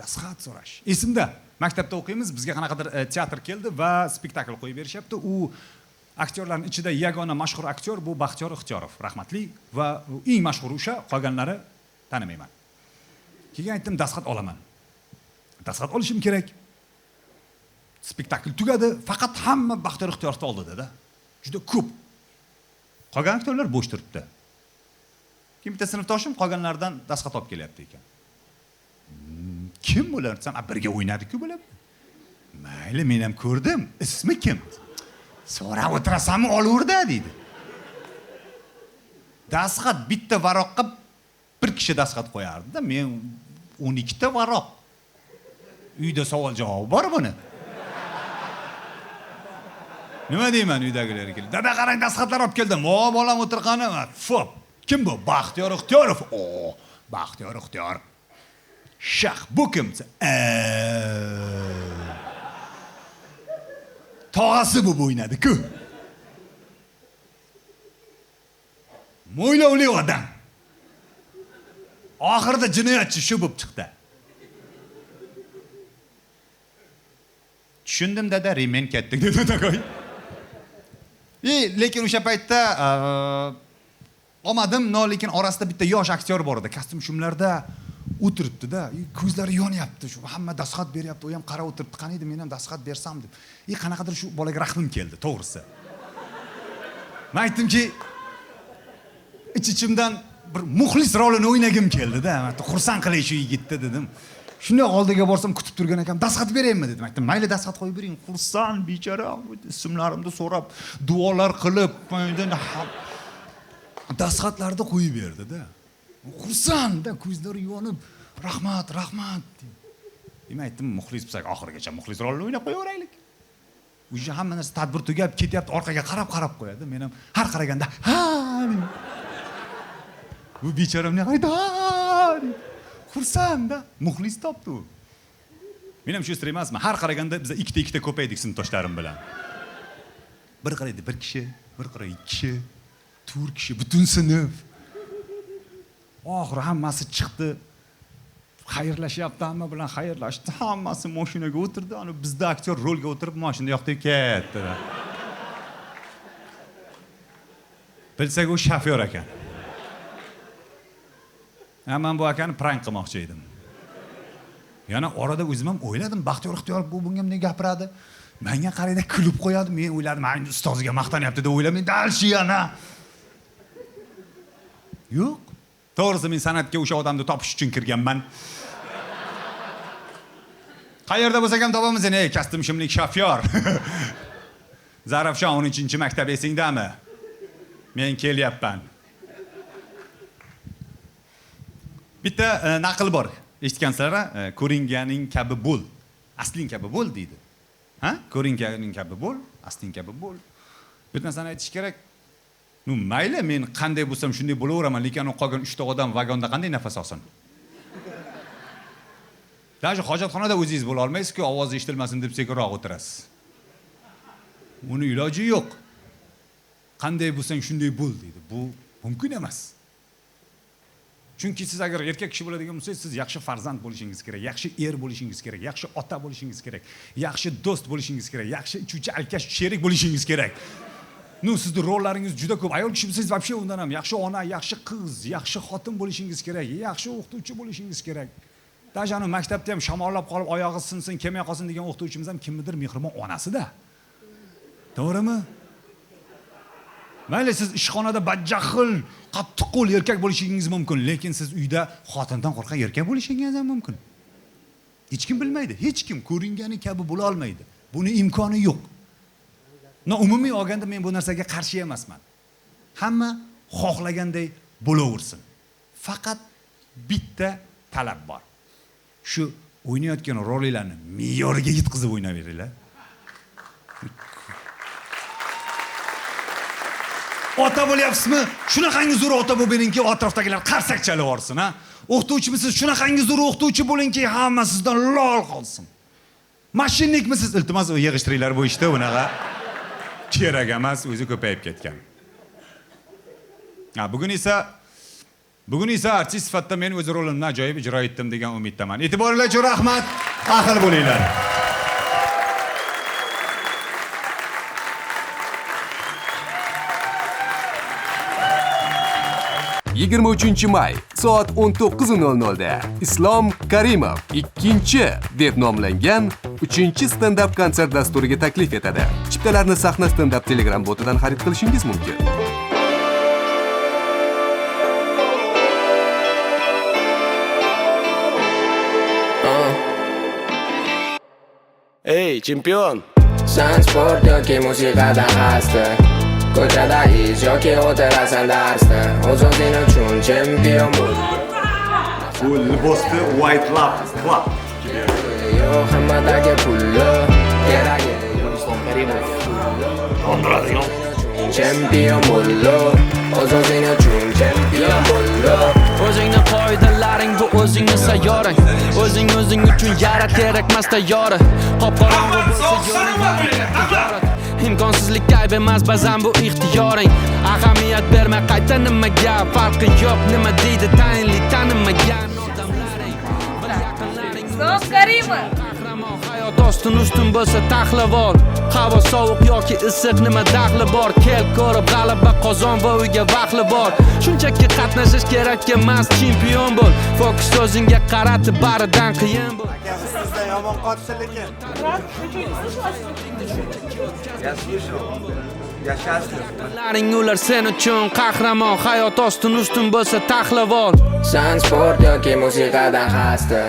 Dasxat so'rash. Esimda, maktabda o'qiymiz, bizga qanaqadir teatr keldi va spektakl qo'yib berishyapti. U aktyorlarning ichida yagona mashhur aktyor bu Baxtiyor Ixtiyorov, rahmatli, va eng mashhur o'sha, qolganlari tanimayman. Keyin aytdim, dasxat olaman. Dasxat olishim kerak. Spektakl tugadi, faqat hamma Baxtiyor Ixtiyorovni oldida-da. Juda ko'p. Qolgan aktyorlar bo'sh turibdi. Kim bitta sinfdoshim qolganlardan dasxat olib kelyapti ekan. Kim bular? Sen birga o'ynadi-ku bular. Mayli, men ham ko'rdim. Ismi kim? So'rab o'tirasanmi, olaverda deydi. Dasxat bitta varoqqa bir kishi dasxat qo'yardi-da, men 12 ta varoq. Uyda savol javob bor buni. Nima deyman uydagilarga? Dada qarang, dasxatlar olib keldim. "O, bolam o'tirqani." Fop. Kim bu? Baxtiyor Ixtiyorov. O, Baxtiyor Ixtiyorov. Shah, bu kim? Tog'asi bu o'ynadi-ku. Mo'ylovli odam. Oxirida jinoyatchi shu bo'lib chiqdi. tushundim dada, remen ketdik dedi takoy. Lekin o'sha paytda olmadim, lekin orasida bitta yosh aktyor bor edi, kostyum shumlarda o'tiribdi-da, ko'zlari yonyapti, shu hamma dastxat beryapti, u ham qarab o'tiribdi, qani edi men ham dastxat bersam deb. Qanaqadir shu bolaga rahmim keldi, to'g'risi. Men aytdimki, ichimdan bir muxlis rolini o'ynagim keldi-da, xursand qilay shu yigitni dedim. Shunday oldiga borsam kutib turgan ekan, dastxat beraymi dedim. Aytdim, mayli dastxat qo'yib bering. Xursand bechora, ismlarimni so'rab, duolar qilib, dastxatlarni qo'yib berdi-da. Xursand-da, ko'zlari yonib, rahmat, rahmat. Men aytdim, muxlis bo'lsak, oxirigacha muxlis rolini o'ynab qo'yaveraylik. O'sha hamma narsa tadbir tugab ketyapti, orqaga qarab qo'yadi. Men ham har qaraganda, ha. Bu bechoram ne qayda? Xursand-da, muxlis topdi u. Men ham shu istir emasman. Har qaraganda biz ikkita ko'paydik sinfdoshlarim bilan. Bir qaraydi, bir kishi, bir qaraydi, ikki kishi, 4 kishi, butun sinf. Oxiri hammasi chiqdi. Xayrlashyapti, hamma bilan xayrlashdi. Hammasi mashinaga o'tirdi. Ana bizda aktyor rolga o'tirib mashinada yoqda ketdi. Bilsak u shofyor ekan. Men bu akani prank qilmoqchi edim. Yana orada o'zim ham o'yladim, Baxtiyor Ixtiyorov bu bunga nima gapiradi? Menga qarayda kulib qo'yadi. Men o'yladim, men ustoziga maqtanyapti deb o'yladim. Dalshi yana. Yo'q. To'g'risi men san'atga o'sha odamni topish uchun kirganman. Qayerda bo'lsak ham topamiz, ey kostyum shimlik shofyor. Zarafshon 13-maktab esingdami? Men kelyapman. Bitta naql bor. Eshitgansizlar, ko'ringaning kabi bo'l, asling kabi bo'l deydi. Ha? Ko'ringaning kabi bo'l, asling kabi bo'l. Bu narsani aytish kerak. Mayli, men qanday bo'lsam shunday bo'laveraman, lekin u qolgan 3 ta odam vagonda qanday nafas olsin? Даже hojatxonada o'zingiz bo'la olmaysiz-ku, ovozi eshitilmasin deb sekinroq o'tirasiz. Uni iloji yo'q. Qanday bo'lsang shunday bo'l deydi. Bu mumkin emas. Chunki siz agar erkak kishi bo'ladigan bo'lsangiz, siz yaxshi farzand bo'lishingiz kerak, yaxshi er bo'lishingiz kerak, yaxshi ota bo'lishingiz kerak, yaxshi do'st bo'lishingiz kerak, yaxshi ichuvchi alkash sherik bo'lishingiz kerak. Sizning rollaringiz juda ko'p. Ayol kishi bo'lsangiz, вообще undan ham yaxshi ona, yaxshi qiz, yaxshi xotin bo'lishingiz kerak, yaxshi o'qituvchi bo'lishingiz kerak. Даже ana maktabda ham shamollab qolib, oyog'i sinsin, kelmay qolsin degan o'qituvchimiz ham kimnidir mehribon onasi-da. To'g'rimi? Mayli siz ishxonada bajjaxil, qattiqqo'l erkak bo'lishingiz mumkin, lekin siz uyda xotindan qo'rqgan erkak bo'lishingiz ham mumkin. Hech kim bilmaydi, hech kim ko'ringani kabi bo'la olmaydi. Buni imkoni yo'q. Umumiy olganda men bu narsaga qarshi emasman. Hamma xohlaganday bo'laversin. Faqat bitta talab bor. Shu o'ynayotgan rollarni me'yoriga yetkazib o'ynaveringlar. Ota bo'lyapsizmi? Shunaqangi zo'r ota bo'lingki, atrofdagilar qarsak chalib yorsin, ha? O'qituvchimisiz? Shunaqangi zo'r o'qituvchi bo'lingki, hamma sizdan lol qolsin. Mashinnikmisiz? Iltimos, yig'ishtiringlar bu ishda unaqa. Kerak emas, o'zi ko'payib ketgan. Bugun esa artist sifatida men o'z rolimni ajoyib ijro etdim degan umiddaman. E'tiboringlar uchun rahmat. Ahil bo'linglar. May soat 19:00 da Islom Karimov 2 deb nomlangan 3-stand-up konsert dasturiga taklif etadi. Chiptalarni Sahna stand-up Telegram botidan xarid qilishingiz mumkin. Ey, chempion! Sen sport yoki musiqada xasta. Ko'chada ish yoki o'tirasan darsda. O'zing uchun chempion bo'l. Bu libosni White Lab Club. Yo'q, hammadagi pulli. Keragi yo'q. Islom Karimov. Ondiradigan chempion bo'l. O'zing uchun chempion bo'l. O'zingni qoidalaring bu o'zingni sayyorang. O'zing uchun yarat kerakmas tayyora. Qop-qorong'u bo'lsa yo'ling. İmkonsizlik ayb emas, ba'zan bu ixtiyoring. Ahamiyat berma, qayta nimaga farqi yo'q, nima deydi tayinli tanimagan odamlaring. Bir yaqinlaring Islom Karimov hayot ostin ustun bo'lsa taxlab ol. Havo sovuq yoki issiq nima daxli bor? Kel ko'rib g'alaba qozon va uyga vaqli bor. Shunchaki qatnashish kerak emas, chempion bo'l. Fokus o'zingga qaratib baridan qiyin bo'l. Sizda yomon qotsin lekin. Laring ular sen uchun qahramon, hayot ostin ustun bo'lsa taxlab ol. San sport yoki musiqadan xasta